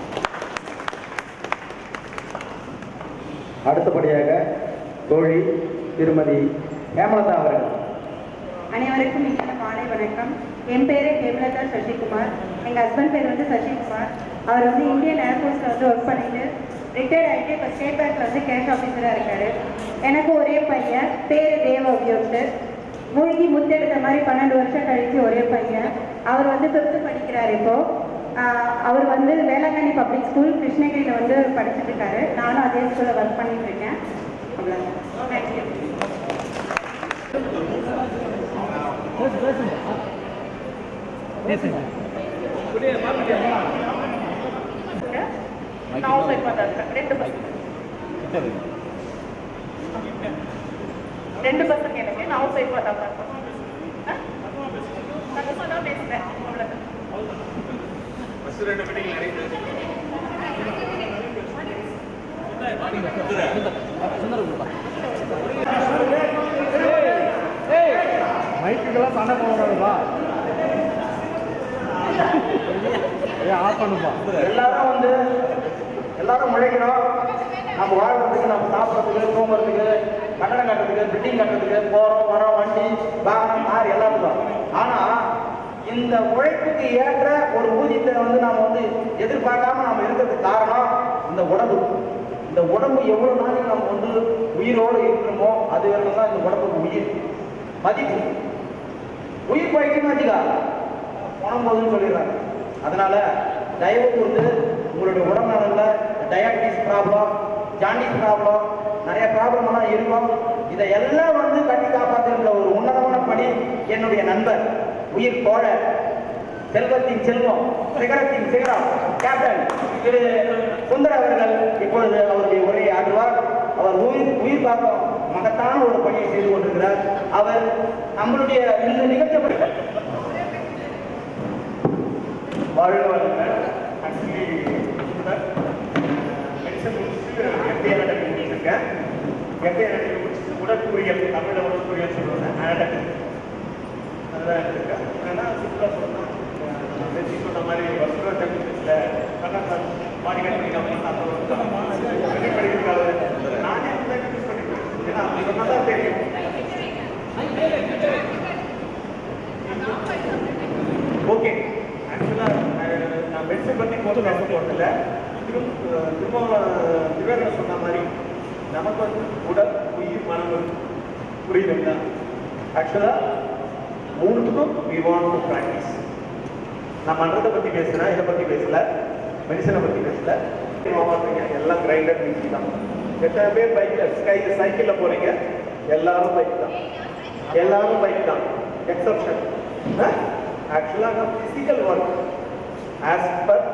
அடுத்தபடியாக தோழி திருமதி ஹேமலதா அவர்கள். அனைவருக்கும் இனிய மாலை வணக்கம். என் பேர் ஹேமலதா சசிகுமார். எங்கள் ஹஸ்பண்ட் பேர் வந்து சசிகுமார். அவர் வந்து இந்தியன் ஏர்ஃபோர்ஸில் வந்து ஒர்க் பண்ணிட்டு ரிட்டையர்ட் ஆகிட்டு இப்போ ஸ்டேட் பேங்க்கில் வந்து கேஷ் ஆஃபீஸராக இருக்கார். எனக்கு ஒரே பையன் பேர் தேவ அபியோட்டு. மூழ்கி முத்தெடுத்த மாதிரி 12 வருஷம் கழித்து ஒரே பையன். அவர் வந்து 5th படிக்கிறார். இப்போது அவர் வந்து வேளாங்கண்ணி பப்ளிக் ஸ்கூல் கிருஷ்ணகிரியில் வந்து படிச்சுட்டு இருக்காரு. நானும் அதே ஸ்கூலில் ஒர்க் பண்ணிட்டு இருக்கேன். அவ்வளோதான். தேங்க்யூ. நான் சைட் பார்த்தா 2 பசங்க எனக்கு. நான் சைட் பார்த்தா நான் சொன்னா பேசுகிறேன். அவ்வளோதான். ஃபர்ஸ்ட் 2 மீட்டிங் நிறைய மைக்குக்கெல்லாம் சண்டை போடுறா ஆஃப் பண்ணுப்பா. எல்லாரும் உழைக்கிறோம். நம்ம வாழ்றதுக்கு, நம்ம சாப்பிட்றதுக்கு, தூங்குறதுக்கு, கட்டணம் கட்டுறதுக்கு, பில்டிங் கட்டுறதுக்கு, போகிறோம் வரோம், வண்டி வாகனம் கார் எல்லாத்துக்கும். ஆனால் இந்த உழைப்புக்கு ஏற்ற ஒரு ஊதியத்தை வந்து நாம் வந்து எதிர்பார்க்காம நம்ம இருக்கிறதுக்கு காரணம் இந்த உடம்பு. இந்த உடம்பு எவ்வளோ நாளைக்கு நம்ம வந்து உயிரோடு இருக்கிறோமோ அது வரைக்கும் தான் இந்த உடம்புக்கு உயிர் மதிப்பு. உயிர் போயிடுச்சுன்னு வச்சுக்கா பணம் போதுன்னு சொல்லிடுறாங்க. அதனால தயவு கூர்ந்து உங்களுடைய உடம்பு நலனில் டயாபிட்டிஸ் ப்ராப்ளம், ஜாண்டிஸ் ப்ராப்ளம், நிறைய ப்ராப்ளம் எல்லாம் இருக்கும். இதை எல்லாம் வந்து கட்டி காப்பாற்றுகின்ற ஒரு உன்னதமான பணி என்னுடைய நண்பர், உயிர் தோழர், செல்வத்தின் செல்வம், சிகரத்தின் சிகரம், கேப்டன் திரு சுந்தர் அவர்கள் இப்பொழுது அவருடைய உரையை ஆற்றுவார். அவர் உயிர் காக்கும் மகத்தான ஒரு பணியை செய்து கொண்டிருக்கிறார். அவர் நம்மளுடைய இந்த நிகழ்ச்சி வாழ்வாளர்கள் ஆக்சுவலி மெடிசன் முடிச்சுட்டு எம்பிஏ இருக்கேன். எஃப்ஏ முடிச்சுட்டு உடற்குறியல், தமிழில் உடற்குறியல் சொல்லுவாங்க, anatomy. அதுதான் எடுத்திருக்கேன். ஏன்னா சிம்பிளாக சொல்லணும், வெற்றி சொன்ன மாதிரி வஸ்திர டெக்னிக்ஸில் கண்ணன் பாடி கட் பண்ணிக்கலாம். அது படிக்கிறதுக்காக நானே வந்து யூஸ் பண்ணிக்கிறேன். ஏன்னா அது சொன்னால் தான் தெரியும். ஓகே, ஆக்சுவலாக நான் மெடிசன் பற்றி போது பேச போகிறதில்ல. திரும்ப திவேகன் சொன்ன மாதிரி நமக்கு வந்து உடல், உயிர், மனம் புரியுதுங்களா? ஆக்சுவலாக மூணுத்துக்கும் we want to practice. நான் மன்றத்தை பற்றி பேசுகிறேன், இதை பற்றி பேசல, மெடிசனை பற்றி பேசல. எல்லாம் கிரைண்டர் மிக்சி தான். எத்தனை பேர் பைக்கில் சைக்கிளில் போகிறீங்க? எல்லாரும் பைக் தான், எல்லாரும் பைக் தான், எக்ஸப்ஷன். ஆக்சுவலாக ஃபிசிக்கல் ஒர்க் ஆஸ் பர்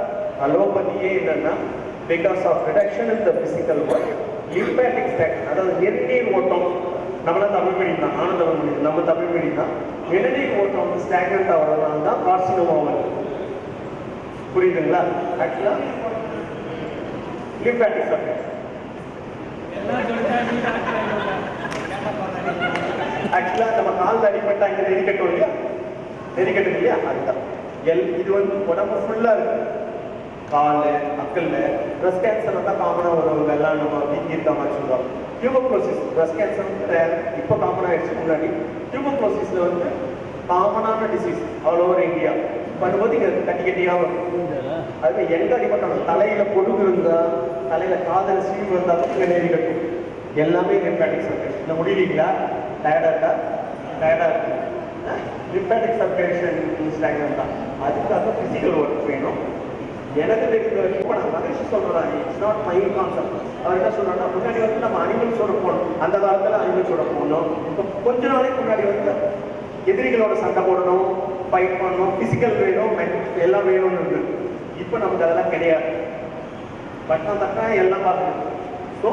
அலோபதியே என்னன்னா, because of reduction in the physical work, lymphatic stock, அதாவது எண்ணெய் ஓட்டம், நம்மளாம் தமிழ் மீடியம் தான், ஆனந்தவன் மீடியம், நம்ம தமிழ் மீடியம் தான். எண்ணெய் ஓட்டம் வந்து ஸ்டாக்னண்ட் ஆகிறதுனால தான் கார்சினோமா வருது. புரியுதுங்களா? ஆக்சுவலாக லிம்பேட்டிக் சர்ஃபேஸ் ஆக்சுவலாக நம்ம காலில் அடிப்பட்டா இங்கே நெரிக்கட்டும் இல்லையா? நெரிக்கட்டும் இல்லையா? அதுதான் இது வந்து உடம்பு ஃபுல்லாக இருக்கு. கால், அக்கல்ல பிரஸ்ட் கேன்சர் தான் காமனாக வருவாங்க. எல்லாம் நம்ம வீங்கி இருக்க மாதிரி சொல்லுவாங்க. டியூபர்குலோசிஸ், பிரஸ்ட் கேன்சர் வந்து இப்போ காமனாக ஆயிடுச்சு. முன்னாடி டியூபர்குலோசிஸில் வந்து காமனான டிசீஸ் ஆல் ஓவர் இந்தியா. பண்ணும்போது இங்கே கட்டி கட்டியாக வரும். அது எங்கே அடிப்பட்டாலும் தலையில் பொடுகு இருந்தால், தலையில் காதல் சீவு இருந்தாலும் இங்கே நெறி கட்டும். எல்லாமே லிம்பேட்டிக் சர்க்குலேஷன். இந்த முடியலீங்களா? டயர்டாக இருக்கா? டயர்டாக இருக்கு. லிம்பேட்டிக் சர்க்குலேஷன் ஸ்டாக்னன்ட் தான். அதுக்காக ஃபிசிக்கல் ஒர்க் வேணும். எனக்கு தெரிஞ்ச இப்போ நான் மகிழ்ச்சி சொல்கிறேன், இட்ஸ் நாட் மை கான்செப்ட். அவர் என்ன சொல்கிறாங்கன்னா, முன்னாடி வந்து நம்ம அனிமல்ஸோட போகணும். அந்த காலத்தில் அனிமல்ஸோட போகணும். இப்போ கொஞ்ச நாளைக்கு முன்னாடி வந்து எதிரிகளோட சண்டை போடணும், ஃபைட் பண்ணணும், ஃபிசிக்கல் வேணும், எல்லாம் வேணும்னு இருக்குது. இப்போ நமக்கு அதெல்லாம் கிடையாது. பட்டம் தட்டா எல்லாம் பார்க்கணும். ஸோ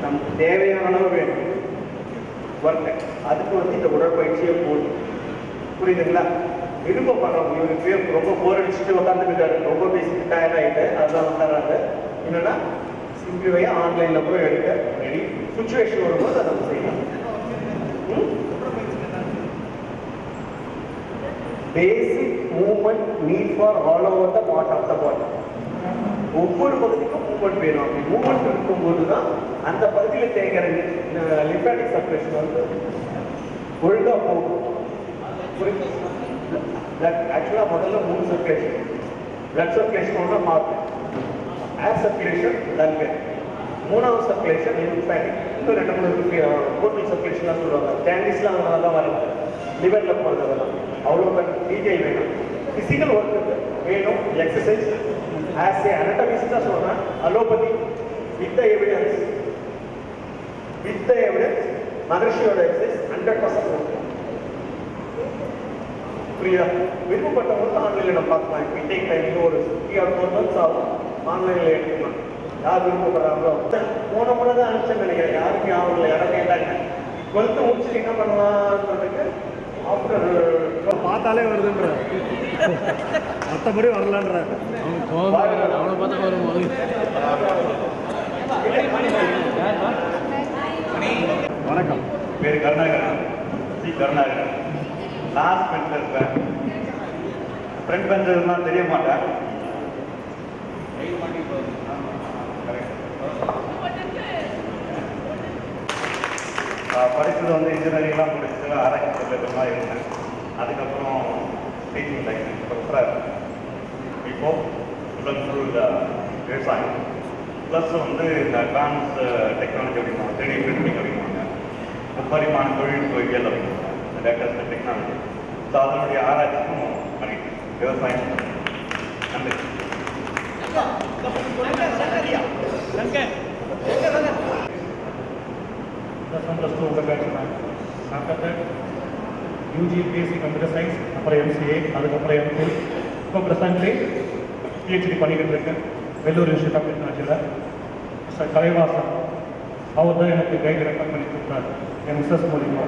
நமக்கு தேவையான அளவு வேணும் ஒர்க்கு. அதுக்கு வந்து இந்த உடற்பயிற்சியே போதும். புரியுதுங்களா? விருப்பப்படுறவங்க, இவருக்கு பேர் ரொம்ப போர் அடிச்சுட்டு உட்காந்துருக்காரு, ரொம்ப பேசிட்டு டயர்ட் ஆகிட்டு, அதுதான் வந்துடுறாரு. என்னன்னா சிம்பிளாக ஆன்லைனில் கூட எடுக்க ரெடி. சுச்சுவேஷன் வரும்போது அதை நம்ம செய்யலாம். Basic movement need for all over the part of the body. ஒவ்வொரு பகுதிக்கும் மூவ்மெண்ட் வேணும். அப்படி மூவ்மெண்ட் இருக்கும்போது தான் அந்த பகுதியில் தேங்கிற லிம்பேட்டிக் சர்க்குலேஷன் வந்து ஒழுங்காக போகும். ஆக்சுவலாக முதல்ல 3 சர்க்குலேஷன். பிளட் சர்க்குலேஷன் ஒன்று மாறும், ஏர் சர்க்குலேஷன், லங்கு. 3வது சர்க்குலேஷன் லிம்பேட்டிக். இன்னும் 2-3 போர்ட்டல் சர்க்குலேஷன்லாம் சொல்லுவாங்க. கேண்டிஸ்லாம் அதெல்லாம் வரும், லிவரில் போகிறதெல்லாம். அவ்வளோ டீட்டெயில் வேணும். ஃபிசிக்கல் ஒர்க்கு வேணும். எக்ஸசைஸ் ஆஸ் ஏ அனட்டமிஸ்ட் தான் சொல்கிறேன். அலோபதி வித் த எவிடன்ஸ், மகர்ஷியோட எக்ஸசைஸ் 100% ஒர்க். புரியுதா? விருப்பப்பட்டவங்க ஆன்லைனில் நம்ம பார்க்கலாம். இப்போ டேக் டைம் ஒரு 3 or 4 months ஆகும். ஆன்லைனில் எடுத்துக்கலாம். யார் விருப்பப்படுறாங்களோ. போன முறை தான் அனுப்பிச்சேன்னு நினைக்கிறேன். யாருக்கு ஞாபகம் யாரும் கேட்டாங்க 12th முடிச்சுட்டு என்ன பண்ணலாம்னு சொல்லிட்டு ஆஃப்டர் பார்த்தாலே வருதுன்ற மற்றபடி வரலான்ற அவனை பார்த்தா வரும். வணக்கம், பேர் கருணாகரன், சி கருணாகரன். லாஸ்ட் பெஞ்சில் இருப்பேன். ஃப்ரண்ட் பெஞ்சர்னா தெரிய மாட்டேன். படித்தது வந்து இன்ஜினியரிங்லாம் முடிச்சது, ஆராய்ச்சி சப்ஜெக்ட்லாம் இருந்தேன். அதுக்கப்புறம் டீச்சிங் லைன் ப்ரொஃபஸராக இருக்கேன். இப்போது ஃபுல் விவசாயம் ப்ளஸ் வந்து இந்த அட்வான்ஸ் டெக்னாலஜி அப்படிம்பாங்க, 3D பிரிண்டிங் அப்படிம்பாங்க, முப்பரிமாண தொழில்நுட்பவியல் அப்படிம்பாங்க, லேட்டஸ்ட் டெக்னாலஜி. ஸோ அதனுடைய ஆராய்ச்சிக்கும் பண்ணிட்டு விவசாயம். நன்றி. +1 உங்கள் பேட்ச் நான் சாப்பிட்டேன். யூஜி பிஎஸ்சி கம்ப்யூட்டர் சயின்ஸ், அப்புறம் எம்சிஏ, அதுக்கப்புறம் எம்ஃபில். இப்போ ப்ரெசன்ட்லி பிஹெச்டி பண்ணிக்கிட்டு இருக்கேன் வெள்ளூர் இன்ஸ்டியூட் ஆஃப் டெக்னாலஜியில். மிஸ்டர் கலைவாசன் அவர் தான் எனக்கு கைடு ரெக்கமெண்ட் பண்ணி கொடுத்தாரு என் மிஸ்ஸஸ் மூலிமா.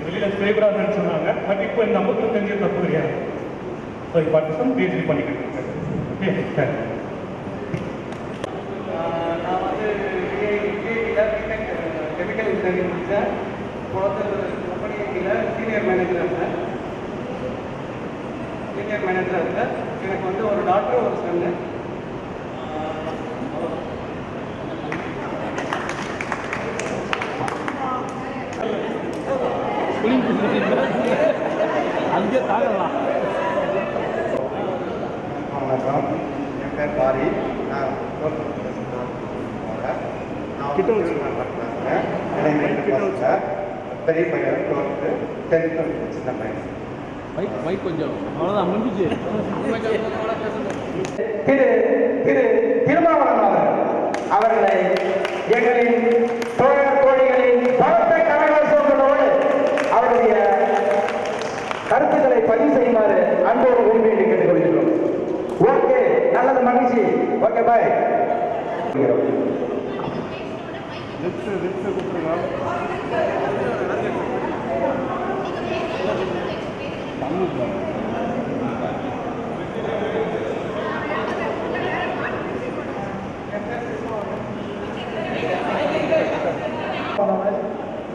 வெளியில் ஃபேவராகனு சொன்னாங்க, பட் இப்போ இந்த நமக்கு தெரிஞ்ச தப்பு கிடையாது. ஸோ இப்போ பிஹெச்டி பண்ணிக்கிட்டு இருக்கேன். Okay, thank you. நான் வந்து படித்தேன். குளத்தூர் கம்பெனியில் சீனியர் மேனேஜராக இருந்தேன். எனக்கு வந்து ஒரு டாக்டர் ஒரு சன்னு. அங்கே தாங்கலாம். வணக்கம், என் பேர் பாரி. நான் பெரிய பையன் 12th, 10th சின்ன பையன். கொஞ்சம் அவ்வளோதான் முடிஞ்சிச்சு. திருமாவளவன் அவர்களை எங்களின் தோழர் தோழிகளின் பலத்த கரகோஷங்களோடு அவருடைய கருத்துக்களை பதிவு செய்யுமாறு அன்போடு விரும்பி கேட்டுக்கொள்கிறோம். ஓகே, நல்லது, மகிழ்ச்சி. ஓகே, பாய்.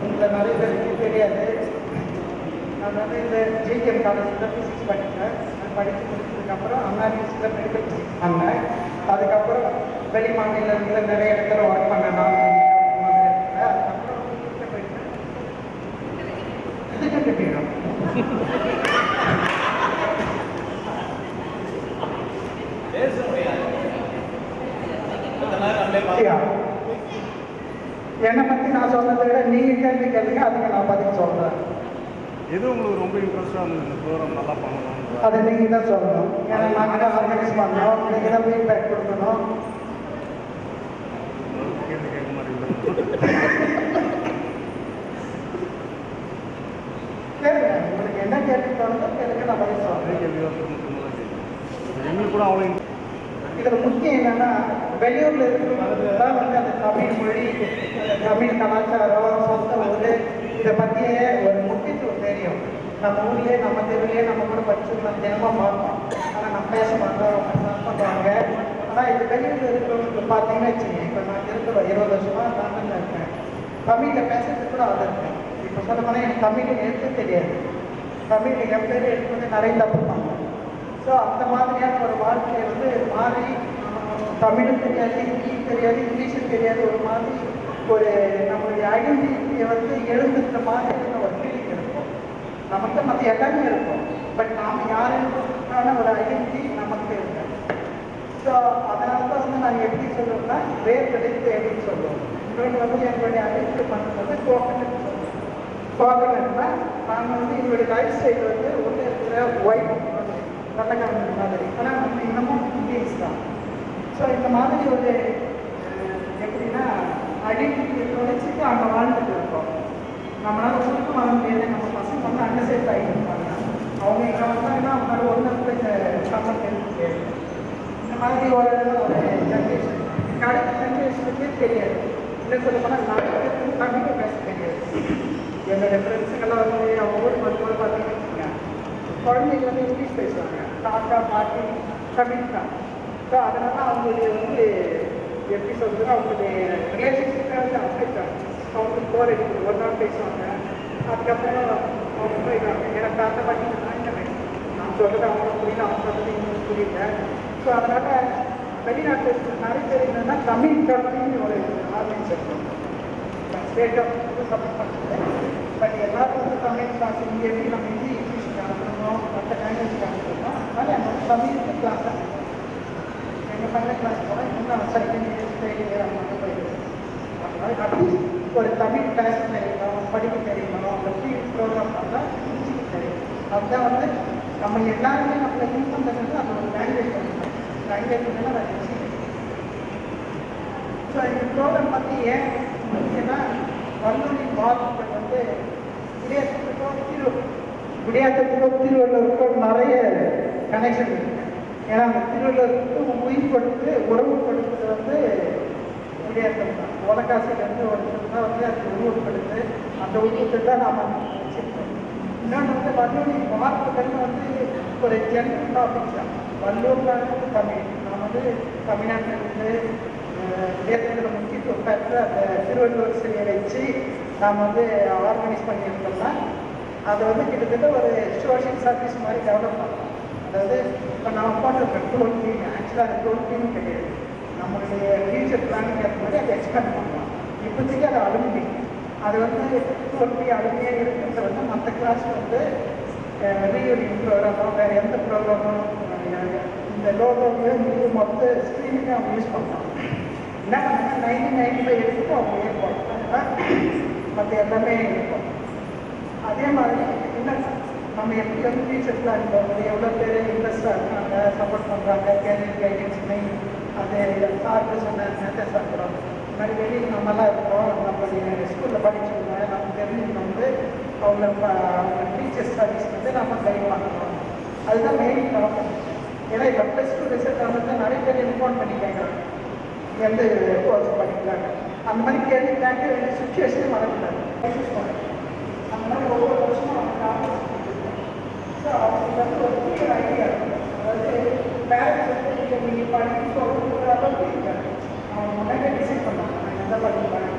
உங்களை நிறைய பேருக்கு தெரியாது. நான் வந்து இந்த ஜிகேஎம் காலேஜில் ஃபிசிக்ஸ் படித்தேன். படித்து முடிச்சதுக்கப்புறம் அமெரிக்கஸில் மெடிக்கல் ஃபிசிக்ஸ் பண்ணேன். அதுக்கப்புறம் வெளி மாநிலத்தில் நிறைய இடத்துல ஒர்க் பண்ணேன். அதுக்கப்புறம் வீட்டில் போயிட்டு இதுக்கு போயிடும். என்னை பற்றி நான் சொன்னதை விட நீங்கள் கேள்வி கேளுங்க, அதுக்கு நான் பதில் சொல்கிறேன். எது உங்களுக்கு ரொம்ப இன்ட்ரெஸ்டாக இருந்தது? இந்த ப்ரோக்ராம் நல்லா பண்ணணும், அதை நீங்கள் தான் சொல்லணும். ஏன்னா நாங்கள் தான் ஆர்கனைஸ் பண்ணோம், நீங்கள் தான் ஃபீட்பேக் கொடுக்கணும். கேள்வி கேட்க மாட்டேங்குது. கேளுங்க, உங்களுக்கு என்ன கேள்வி தோணுதோ கேளுங்க, நான் பதில் அதே சொல்கிறேன். கேள்வி தான் எங்களுக்கு கூட அவ்வளோ இதில் முக்கியம் என்னன்னா, வெளியூரில் இருக்கிறவங்க தான் வந்து அந்த தமிழ் மொழி, தமிழ் கலாச்சாரம், சொந்த ஊர் இதை பற்றியே ஒரு முக்கியத்துவம் தெரியும். நம்ம ஊர்லேயே நம்ம தெருவிலேயே நம்ம கூட படிச்சுக்கலாம், தினமும் பார்ப்போம். ஆனால் நம்ம பேச மாட்டோம், அவங்க பண்ணுவாங்க. ஆனால் இது வெளியூரில் இருக்கிறவங்களுக்கு பார்த்தீங்கன்னா வச்சுங்க, இப்போ நான் இருக்கிற 20 வருஷமாக தமிழில் இருக்கேன். தமிழில் பேசுறதுக்கு கூட ஆதரவு இருக்கேன். இப்போ சொல்ல போனால் எனக்கு தமிழ் எழுத்து தெரியாது. தமிழில் என் பேர் எடுத்து நிறைய தப்பு பண்ணுவேன். ஸோ அந்த மாதிரியான ஒரு வாழ்க்கையை வந்து மாறி தமிழும் தெரியாது, ஹிந்தியும் தெரியாது, இங்கிலீஷும் தெரியாது, ஒரு மாதிரி ஒரு நம்மளுடைய ஐடென்டிட்டியை வந்து எழுந்துக்கிற மாதிரியான ஒரு ஃபீலிங் இருக்கும். நமக்கு மற்ற எல்லாமே இருக்கும், பட் நாம் யாருக்கான ஒரு ஐடென்டிட்டி நமக்கு இருக்கு. ஸோ அதனால தான் வந்து நான் எப்படி சொல்லுவேன்னா, வேர் கிடைத்து எப்படி சொல்லுவோம். இன்னொன்று வந்து எங்களுடைய ஐடென்டிட்டி பண்ணுறது கோகனட் சொல்லுவோம். கோகனட்னா நாங்கள் வந்து எங்களுடைய லைஃப் ஸ்டைல் வந்து ஒன்று இருக்கிற ஒயிட் வெள்ளக்காரங்க மாதிரி, ஆனால் நம்ம இன்னமும் இந்தியன்ஸ் தான். ஸோ இந்த மாதிரி ஒரு எப்படின்னா ஐடென்டிட்டியை தொலைச்சிட்டு அங்கே வாழ்ந்துட்டு இருக்கோம். நம்மளால சுருக்கம் வாங்க முடியாது. நம்ம பசங்க வந்து அங்கே சேர்த்து ஆகிட்டு இருப்பாங்க. அவங்க இங்கே வந்தாங்கன்னா அவங்களால ஒன்று இந்த சம்மர் தெரிஞ்சு இந்த மாதிரி ஒரு ஜென்ரேஷன் அடுத்த ஜென்ரேஷனுக்கே தெரியாது. இல்லை சொல்ல போனால் நாங்கள் தமிழ் பேச தெரியாது. என்னுடைய ஃப்ரெண்ட்ஸுங்கெல்லாம் வந்து அவங்க ஊருக்கு வரும்போது பார்த்தீங்கன்னு வச்சுக்கோங்க, குழந்தைங்க வந்து இங்கிலீஷ் பேசுவாங்க, தாத்தா பாட்டி தமிழ் தான். ஸோ அதனால் அவங்களுடைய வந்து எப்படி சொல்கிறதுன்னா அவங்களுடைய ரிலேஷன்ஷிப்பை வந்து அஃபெக்ட் ஆகும். அவங்களுக்கு போர் அடிக்குது, ஒரு நாள் பேசுவாங்க, அதுக்கப்புறம் அவங்க போயிடுவாங்க. எனக்கு தாத்தா பாட்டி நான் சொல்கிறது அவங்களுக்கு புரியல, அவங்க சொல்கிறது இவங்களுக்கு புரியல. ஸோ அதனால் வெளிநாட்டில் இருக்கிற நிறைய பேர் என்னென்னா தமிழ் கல்வின்னு ஒரு ஆரம்பிச்சிருக்கோம். ஸ்டேட் ஆஃப் சப்போர்ட் பண்ணுறது. பட் எல்லாரும் வந்து தமிழ் கிளாஸ் இங்கே எப்படி நம்ம ஹிந்தி இங்கிலீஷ் அனுப்பணும், மற்ற லாங்குவேஜ் அனுப்பணும். அதனால் நம்ம தமிழுக்கு கிளாஸ் எங்கள் பையன் கிளாஸ் போனால் இன்னும் செகண்ட் இயர் தேர்ட் இயர் அந்த மாதிரி போயிடுது. அதனால் அட்லீஸ்ட் ஒரு தமிழ் கிளாஸ் தெரியணும், படிக்க தெரியணும், அந்த ஃபீல்ட் ப்ரோக்ராம் பண்ணால் புரிஞ்சிக்க தெரியும். அதுதான் வந்து நம்ம எல்லாருமே நம்மளை யூஸ் பண்ணுறது அது ஒரு லாங்குவேஜ் பண்ணணும். லாங்குவேஜ் பண்ணால் அதை வச்சுக்கணும். ஸோ இந்த ப்ரோக்ராம் பற்றி ஏன் முக்கியம்னா, வல்லூரி மாவட்டத்தில் வந்து குடியாத்தத்துக்கும் திருவள்ளுவருக்கும் நிறைய கனெக்ஷன் இருக்குது. ஏன்னா அந்த திருவள்ளுவருக்கு உயிர் கொடுத்து உறவு கொடுத்தது வந்து குடியாத்தம் தான். உலகாசிலேருந்து ஒருத்தர் தான் வந்து அதுக்கு உருவம் கொடுத்து அந்த உருவத்தை தான் நாம் வச்சுருக்கோம். இன்னொன்று வந்து வல்லூரி மாவட்டத்தில் வந்து ஒரு ஜென்ரல் டாபிக் தான். வல்லூர்னாலும் தமிழ். நாம் வந்து தமிழ்நாட்டில் இருந்து தேர்தலில் முக்கியத்துவம் பெற்ற அந்த திருவள்ளுவர் சிலையை வச்சு நாம் வந்து ஆர்கனைஸ் பண்ணியிருந்தோம்னா அது வந்து கிட்டத்தட்ட ஒரு சோஷியல் சர்வீஸ் மாதிரி டெவலப் பண்ணலாம். அதாவது இப்போ நம்ம போட்டிருக்க டோல்கின்னு ஆக்சுவலாக அது டோல்கின்னு கிடையாது. நம்மளுடைய ஃபியூச்சர் பிளானிங் ஏற்ற மாதிரி அதை எக்ஸ்பேண்ட் பண்ணலாம். இப்போதைக்கு அது அலுமினி, அது வந்து டோல்கி அலுமினியாக இருக்கிறது வந்து மற்ற கிளாஸ் வந்து ரீயூனியன் ப்ரோக்ராமோ வேறு எந்த ப்ரோக்ராமோ இந்த லோகோவில் இது மொத்த ஸ்க்ரீனுக்கு அவங்க யூஸ் பண்ணலாம். என்ன பண்ணாங்கன்னா 1995 எடுத்துட்டு அவங்க ஏற்படும் மற்ற எல்லாமே இருக்கும். அதே மாதிரி என்ன நம்ம எப்படி வந்து ஃபியூச்சர் பிளான் போகிறது, எவ்வளோ பேர் இன்ட்ரெஸ்டாக இருக்காங்க, சப்போர்ட் பண்ணுறாங்க, கேரியர் கைடன்ஸ் மெயின் அது சார்பு சொன்ன மெத்தட்ஸ் இருக்கிறோம். இந்த மாதிரி வெளியில் நம்மலாம் இருக்கிறோம், நம்மளுடைய ஸ்கூலில் படிச்சுக்கோங்க, நம்ம தெரிஞ்சு வந்து அவங்க டீச்சர்ஸ் ஸ்டடீஸ் வந்து நம்ம கைட் பண்ணுறோம். அதுதான் மெயின் ப்ராப்ளம். ஏன்னா இப்போ +2 ரிசல்ட் வந்து நிறைய பேர் இன்ஃபார்ம் பண்ணி கேட்குறாங்க எந்த கோர்ஸ் படிக்கிறாங்க. அந்த மாதிரி கேள்வி கேட்க வேண்டிய சுச்சுவேஷனே வரக்கூடாது. அந்த மாதிரி ஒவ்வொரு வருஷமும் அவங்க ஸோ அவங்களுக்கு வந்து ஒரு கிளியர் ஐடியா இருக்கும். அதாவது பேரண்ட்ஸ் வந்து நீங்கள் படிக்க சொல்கிற அளவுக்கு இருக்காங்க. அவங்க முன்னாடி டிசைட் பண்ணுவாங்க நான் எந்த படிப்பேன்.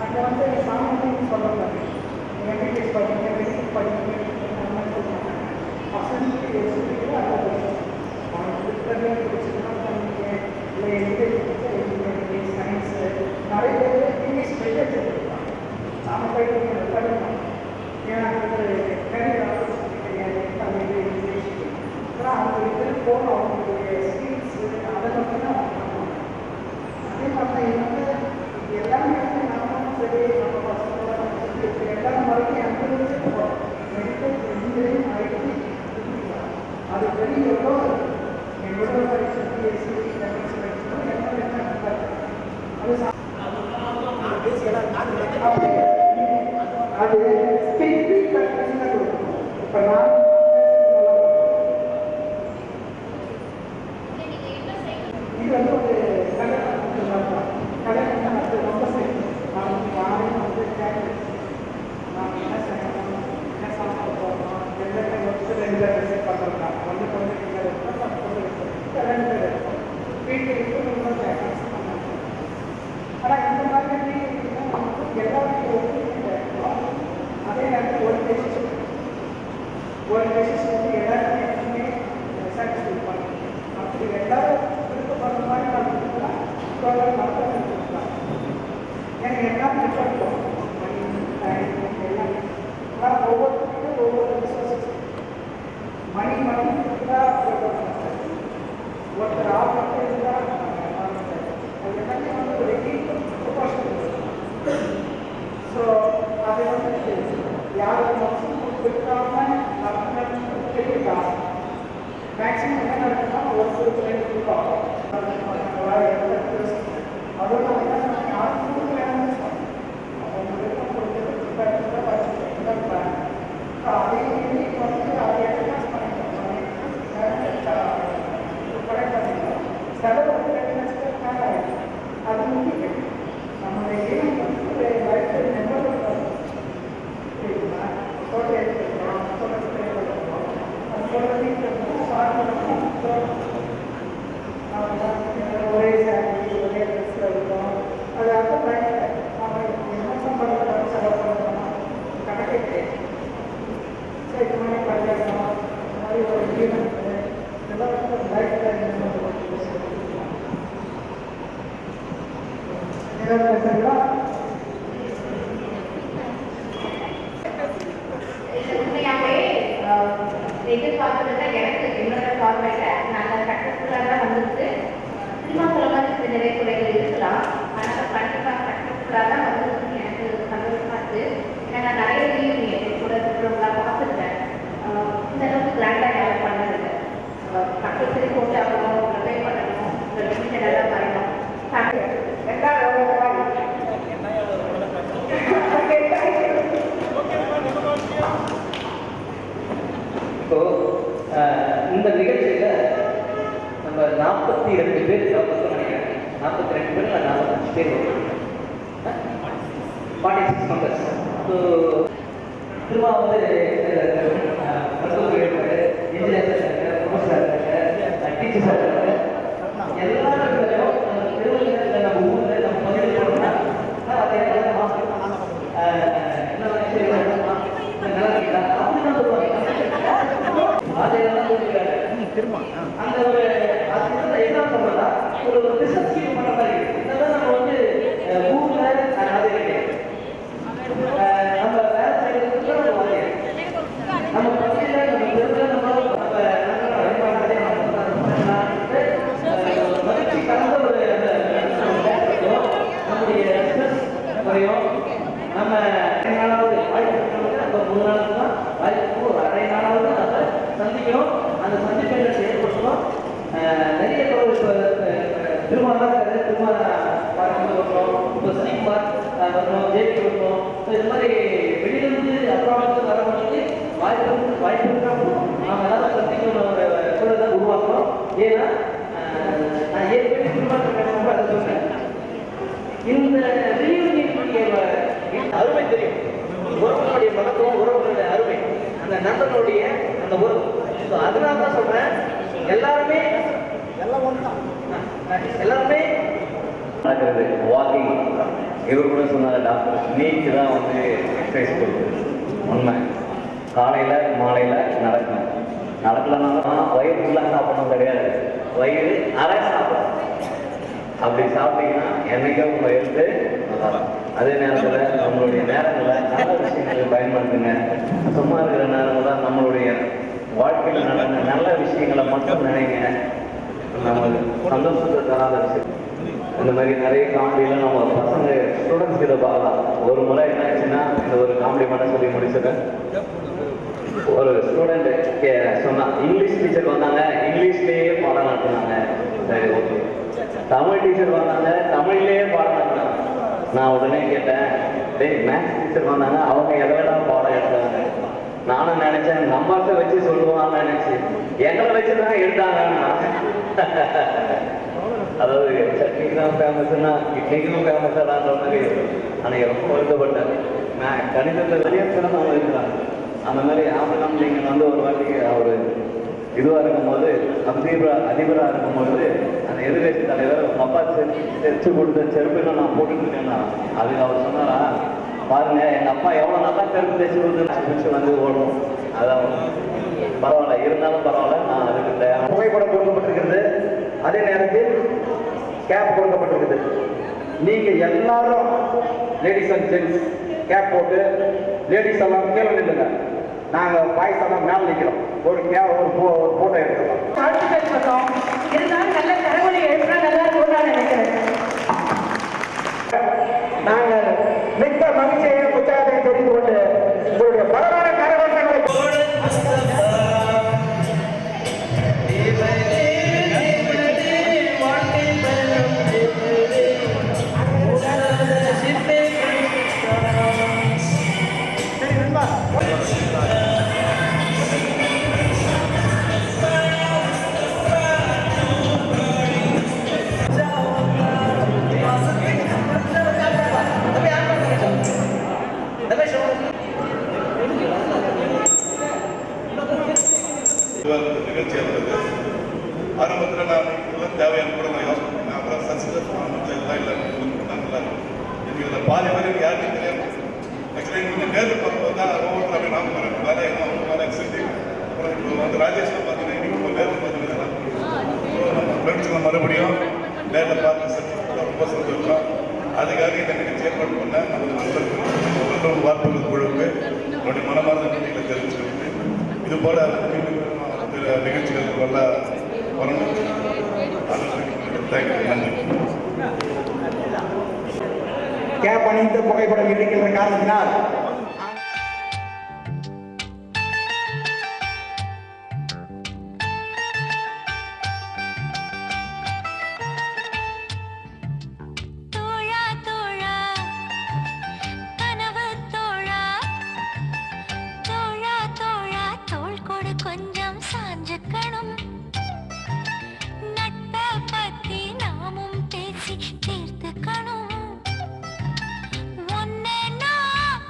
அங்கே வந்து சாமானியம் சொல்ல முடியாது. எம்பிபிஎஸ் படிங்க, மெடிக்கல் படிங்க அந்த மாதிரி சொல்லுவாங்க. பசங்களுக்கு எது அதை சயின்ஸு நிறைய பேர் இங்கிலீஷ் மெட்டர்ஸ் எடுத்துருக்காங்க. நாம் போயிட்டு படிக்கணும். ஏன்னா வந்து நிறைய கிடையாது தமிழ் இங்கிலீஷ் ஆனால் அவங்களுக்கு போகணும். அவங்களுடைய ஸ்கில்ஸு அதை மட்டும்தான் அவங்க பண்ணுவாங்க. அதே மாதிரி வந்து எல்லாமே வந்து நாமும் சரி நம்ம பசங்களோட எல்லாரும் வரைக்கும் அந்த போகிறோம். மெடிக்கல் இன்ஜினியரிங் ஐடி அது பெரிய எவ்வளோ எவ்வளோ படிச்சு பிஎஸ்சி அது இப்போ நான் இது வந்து ஒரு கடை அது ரொம்ப சரி. நான் வந்து நான் என்ன செய்யணும், என்ன சாப்பிட போகணும், எந்த வருஷம் 2 விசிட் பண்ணுறோம்னா வந்து கொஞ்சம் நீங்கள் இருக்கும் வீட்டில் இருக்கும் ஆனால் இந்த மாதிரி எல்லாருக்கும் அதே நேரத்தில் ஒரு டெசிஷன் வந்து எல்லாருமே சாட்டிஸ்ஃபை பண்ணணும். அப்படி எல்லாரும் விருப்பப்படுற மாதிரி நான் கொடுக்கலாம் மக்கள் கொடுக்கலாம். ஏன்னா எல்லாம் டிஃபரெண்ட் பண்ணுவோம் எல்லாம். ஆனால் ஒவ்வொருத்தருக்கும் ஒவ்வொரு ரிசோர்ஸஸ் மணி தான் ஒருத்தர் ஆபத்து இருந்தால் அது எல்லாமே வந்து ஒரு ப்ரொபோஷனல். ஸோ அதை வந்து யாரும் மோசம் கொடுக்காம பெரிய காசு மேக்ஸிமம் என்ன நடக்குன்னா ஒரு பிள்ளைங்க கொடுப்பாங்க. அதோட யாரும் கொடுக்கலான்னு சொன்னோம். அவங்க விருப்பம் கொடுத்தது அதே வந்து அதை எக்ஸ்பிரஸ் பண்ணிக்கலாம். செலவு வந்து 2 லட்சத்துக்கு மேலே ஆகிடும். அது முக்கியம். நம்மளுடைய ஏன் வந்து லைஃப்பில் மெம்பர் ஃபோட்டோ எடுத்துக்கிறோம், ஃபோட்டோ எடுத்துக்கிறோம், அது ஃபோட்டோ சார்பு ஒரே சாரி ஒரே ட்ரெஸ்ஸில் இருக்கும். அது அப்போ லைஃப்பில் நம்ம என்ன சம்பளம் செலவு பண்ணுறோம் கணக்கே கிடையாது. ஸோ இது மாதிரி கல்யாணம் இந்த மாதிரி ஒரு ஈவெண்ட்டு இதெல்லாம் வந்து லைஃப்பில் உண்மையாகவே எதிர்பார்க்கறதுல எனக்கு என்னோட பார்வையில நாங்கள் சக்ஸஸ்ஃபுல்லாக தான் வந்துருக்கு. சினிமா மூலமாக நிறைய குறைகள் இருக்கலாம், ஆனால் கண்டிப்பாக சக்ஸஸ்ஃபுல்லாக தான் வந்துருக்கு. எனக்கு சந்தோஷமா இருக்கு. ஏன்னா நான் நிறைய ரீயூனியன் கூட இருக்கிறவங்களாம் பார்த்துருக்கேன். இந்த அளவுக்கு கிராண்டாக யாரும் பண்ணதில்லை. கம்பல்சரி போட்டு ஆகணும், ப்ரிப்பேர் பண்ணணும், லிமிட்டட் எல்லாம் வரணும். இப்போ இந்த நிகழ்ச்சியில் நம்ம 42 பேர் கலந்துக்கணும்னு நினைக்கிறேன். 42 பேர் இல்லை 45 பேர் வரும். 46 மெம்பர்ஸ். ஸோ திரும்ப வந்து மருத்துவர்கள் இருக்காங்க, இன்ஜினியர்ஸ் இருக்காங்க, ப்ரொஃபஸர் இருக்காங்க, டீச்சர்ஸ் இருக்காங்க. எல்லாரும் திருவள்ளுவர் நம்ம ஊரில் நம்ம பகுதியில் போனோம்னா அதே திரும்ப அந்த ஒரு அது என்ன சொல்றதா ஒரு பிசினஸ் ஸ்கீம் பண்ற மாதிரி இதெல்லாம் நம்ம வந்து ஊர்ல அது கிடையாது. நம்ம வேலை செய்யறதுக்கு நம்ம பகுதியில நம்ம தெருவில் நம்ம மகிழ்ச்சி கலந்த ஒரு நம்முடைய முறையும் நம்ம அரை நாளாவது வாய்ப்பு நம்ம 3 நாளுக்கு தான் வாய்ப்பு ஒரு அரை நாளாவது நம்ம சந்திக்கணும். அந்த சந்திப்பை ஏற்படுத்தணும். நிறைய திருமணம் திருமண பார்க்க வரணும், இப்போ சனிக்குமார் வரணும், ஜேபி வரணும். ஸோ இது மாதிரி வெளியிலிருந்து அப்புறம் வரவங்களுக்கு வாய்ப்பு இருக்கிறப்போ நாம் எல்லாரும் சந்திக்கணும் ஒரு சூழலை உருவாக்கணும். ஏன்னா நான் ஏற்கனவே திருமணம் அதை சொன்னேன். இந்த ரீயூனியனுடைய அருமை தெரியும். உறவுகளுடைய மகத்துவம், உறவுகளுடைய அருமை, அந்த நண்பனுடைய அந்த உறவு. அதனால தான் சொல்றேன், எல்லாருமே எல்லாருமே நடக்கிறது வாக்கிங். இவர் கூட சொன்னார் டாக்டர் நீக்கு தான் வந்து எக்ஸசைஸ் கொடுக்குது. உண்மை. காலையில் மாலையில் நடக்கணும். நடக்கலனாலும் வயிறு ஃபுல்லாக சாப்பிடணும் கிடையாது, வயிறு அரை சாப்பிடணும். அப்படி சாப்பிட்டீங்கன்னா என்னைக்கும் உங்கள் ஹெல்த்து நல்லா இருக்கும். அதே நேரத்தில் நம்மளுடைய நேரங்களை நல்ல விஷயங்களுக்கு பயன்படுத்துங்க. சும்மா இருக்கிற நேரங்களில் நம்மளுடைய வாழ்க்கையில் நடந்த நல்ல விஷயங்களை மட்டும் நினைங்க. நமக்கு சந்தோஷத்தை தராத விஷயம் இந்த மாதிரி நிறைய காமெடியில் நம்ம பசங்க ஸ்டூடெண்ட்ஸ் கிட்ட பார்க்கலாம். ஒரு முறை என்ன ஆச்சுன்னா, இந்த ஒரு காமெடி மட்டும் சொல்லி முடிச்சிட்டேன். ஒரு ஸ்டூடெண்ட் சொன்னா, இங்கிலீஷ் டீச்சர் வந்தாங்க, இங்கிலீஷ்லேயே பாடம் நடத்தினாங்க. சரி, ஓகே. தமிழ் டீச்சர் வந்தாங்க, தமிழ்லேயே பாடம் நடத்தினாங்க. நான் உடனே கேட்டேன், டேய் மேத்ஸ் டீச்சர் வந்தாங்க, அவங்க எதெல்லாம் பாடம் எடுத்தாங்க. நானும் நினைச்சேன் நம்பர்ஸை வச்சு சொல்லுவான்னு நினைச்சு எங்களை வச்சுதான் எடுத்தாங்கன்னா. அதாவது சட்னிக்கு தான் ஃபேமஸ்னா இட்லிக்கும் ஃபேமஸாடான்ற மாதிரி. ஆனால் ரொம்ப வருத்தப்பட்டேன். நான் கணிதத்தை வெளியே சிறந்தவங்க இருக்கிறாங்க. அந்த மாதிரி ஆபரம் நீங்கள் வந்து ஒரு வாட்டிக்கு அவர் இதுவாக இருக்கும்போது அதிபராக இருக்கும்போது அந்த எதிர்கட்சி தலைவர் அப்பா செச்சு கொடுத்த செருப்புன்னு நான் போட்டுட்டு இருக்கேன்னா, அதுக்கு அவர் சொன்னாரா, பாருங்க எங்கள் அப்பா எவ்வளோ நல்லா செருப்பு தைச்சு கொடுத்து வந்து ஓடும். அதான் பரவாயில்ல, இருந்தாலும் பரவாயில்ல, நான் அதுக்கு தயார். புகைப்படம் கொடுக்கப்பட்டிருக்கிறது. அதே நேரத்தில் கேப் கொடுக்கப்பட்டிருக்குது. நீங்க எல்லாரும் லேடிஸ் அண்ட் ஜென்ட்ஸ் கேப் போட்டு, லேடிஸ் எல்லாம் கீழே நில்லுங்க, நாங்க பாய்ஸ் எல்லாம் மேல நிற்கிறோம். ஒரு போட்டோ எடுத்துக்கலாம். வாழ்த்துக்கள் சொல்றோம். இருந்தாலும் நல்ல தரவழி எழுப்பினா நல்லா இருக்கும்னு நினைக்கிறேன். நாங்கள் மிக்க மகிழ்ச்சியை உற்சாகத்தை தெரிந்து கொண்டு உங்களுடைய பலமான கரகோஷங்களை நிகழ்ச்சியாக இருந்தது. ஆரம்பத்தில் நான் இதெல்லாம் தேவையான கூட நான் யோசனை பண்ணேன். அப்புறம் சக்ஸஸ் இதெல்லாம் இல்லை நல்லா எனக்கு இதில் பாதி பேருக்கு யாருக்கும் தெரியாது. ஆக்சுவலி நீங்கள் நேரில் பார்க்கும்போது தான் ஒவ்வொருத்தர் அப்படி நான் போகிறேன் வேலை என்ன அவங்க வேலை செஞ்சு. அப்புறம் இப்போ வந்து ராஜேஷ்லாம் பார்த்தீங்கன்னா நீங்கள் நேரில் பார்த்தீங்கன்னா நம்ம ஃப்ரெண்ட்ஸுங்க மறுபடியும் நேரில் பார்த்து சக்ஸஸ் ரொம்ப சந்தோஷம். அதுக்காக இந்த நிகழ்ச்சி ஏற்பாடு பண்ணேன். நமக்கு நண்பர்கள் வார்த்தைகள் குழுவுக்கு என்னுடைய மனமார்ந்த நன்றிகளை தெரிவிச்சுக்கிட்டு இது போல நிகழ்ச்சிகள் நல்லா வரணும். நன்றி. கேப் அணிந்து புகைப்படம் எடுக்கின்ற காரணத்தினால் கொஞ்சம் சாஞ்சுக்கணும். நட்பை பத்தி நாமும் பேசி தீர்த்துக்கணும். ஒன்ன நான்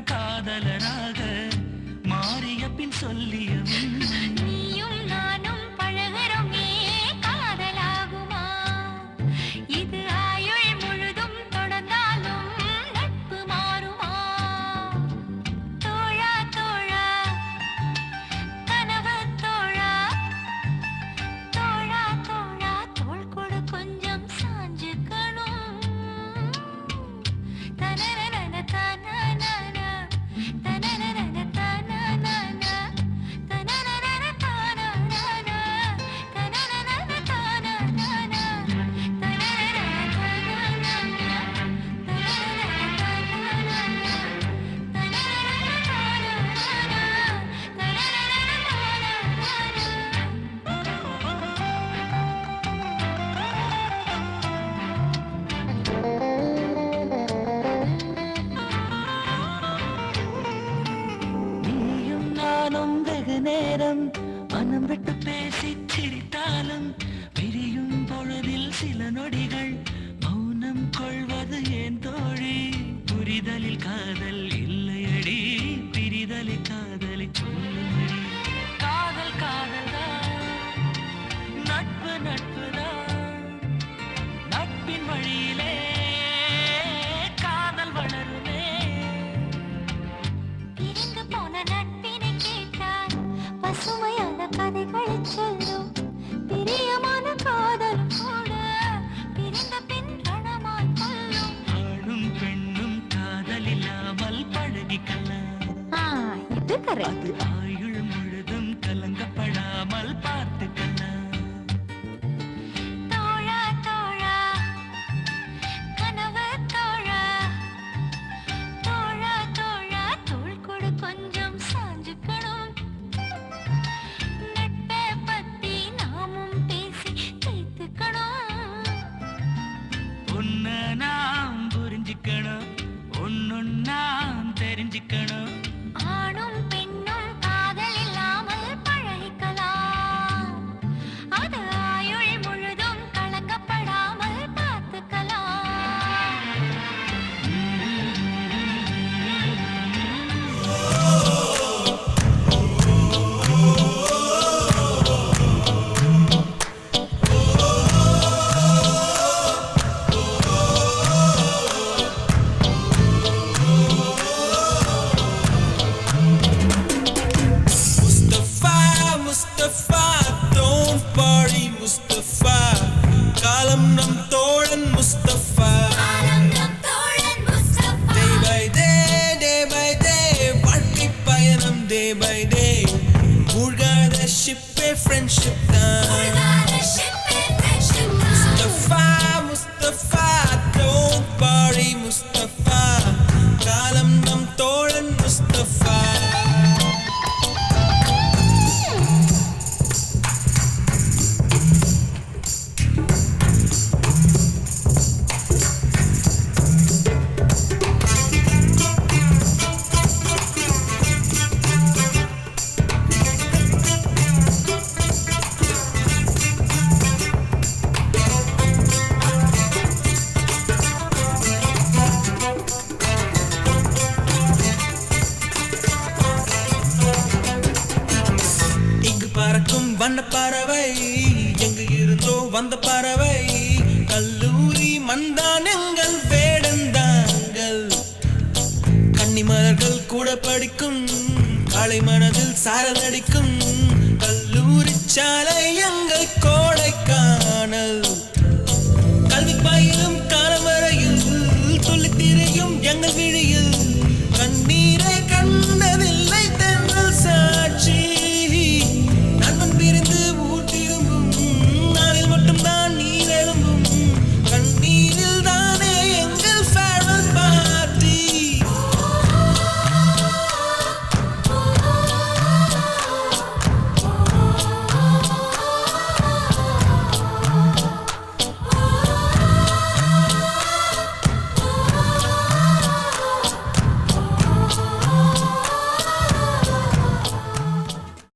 காதலராக மாறிய பின் சொல்லியவன் நீயும் நானும் பழகிறோமே காதலாகுமா இது ஆயுள் முழுதும் தொடர்ந்தாலும் நட்பு மாறுமா தோழா தோழா கனவு தோழா தோழா தோழா தோள் கொடு கொஞ்சம் சாஞ்சுக்கணும் தனனன தனனன தனனன தனனன தனனன தனனன தனனன நீயும் நானும் வெகு நேரம் மனம் விட்டு பேசி சிரித்தாலும் பிரியும் பொழுதில் சில நொடிகள் மௌனம் கொள்வது ஏன் தோழி புரிதலில் காதல் இல்லையடி பிரிதலை காதலை சொல்லுமடி காதல் காதல்தான் நட்பு நட்புதான் நட்பின் வழியிலே காதல் வளருமே பிரிந்து போன நட்பினை கேட்டால் பசுமையான கதைகளை சொல்லும் பிரியமான காதல் கூட பிரிந்த பின் ரணமாய் கொள்ளும் ஆணும் பெண்ணும் காதல் இல்லாமல் பழகிக்கலாம் இது கரெக்ட் அது ஆயுள் முழுதும் கலங்கப்படாமல் பார்த்துக்கலாம் தோழா தோழா கனவு தோழா தோழா தோழா தோள் கொடு கொஞ்சம் சாஞ்சுக்கணும் நட்பை பத்தி நாமும் பேசி தீர்த்துக்கணும் ஒன்ன நாம் புரிஞ்சுக்கணும் ஒன்னொன்னாம் தெரிஞ்சுக்கணும் ஆணும் பெண்ணும் காதல் இல்லாமல் பழகிக்கலாம் அது ஆயுள் முழுதும் கலங்கப்படாமல் பார்த்துக்கலாம் Mustafa, Mustafa, don't worry, Mustafa. காலம் நம் தோழன் Mustafa. Day by day, வாழ்க்கை பயணம் day by day. மூழ்காத ஷிப்பே friendship தான். Mustafa, Mustafa, don't worry, Mustafa. காலம் நம் தோழன் Mustafa. இங்கு பறக்கும் வண்ண பறவை எங்கு இருந்தோ வந்த பறவை கல்லூரி மந்தான் எங்கள் வேடந்தாங்கள் கன்னிமலர்கள் கூட படிக்கும் காலை மனதில் சாரல் அடிக்கும் கல்லூரி சாலை எங்கள் கோடைக்கானல் கல்வி பயிலும் காலம் வரையில் துள்ளி திரியும் எங்கள் வீடு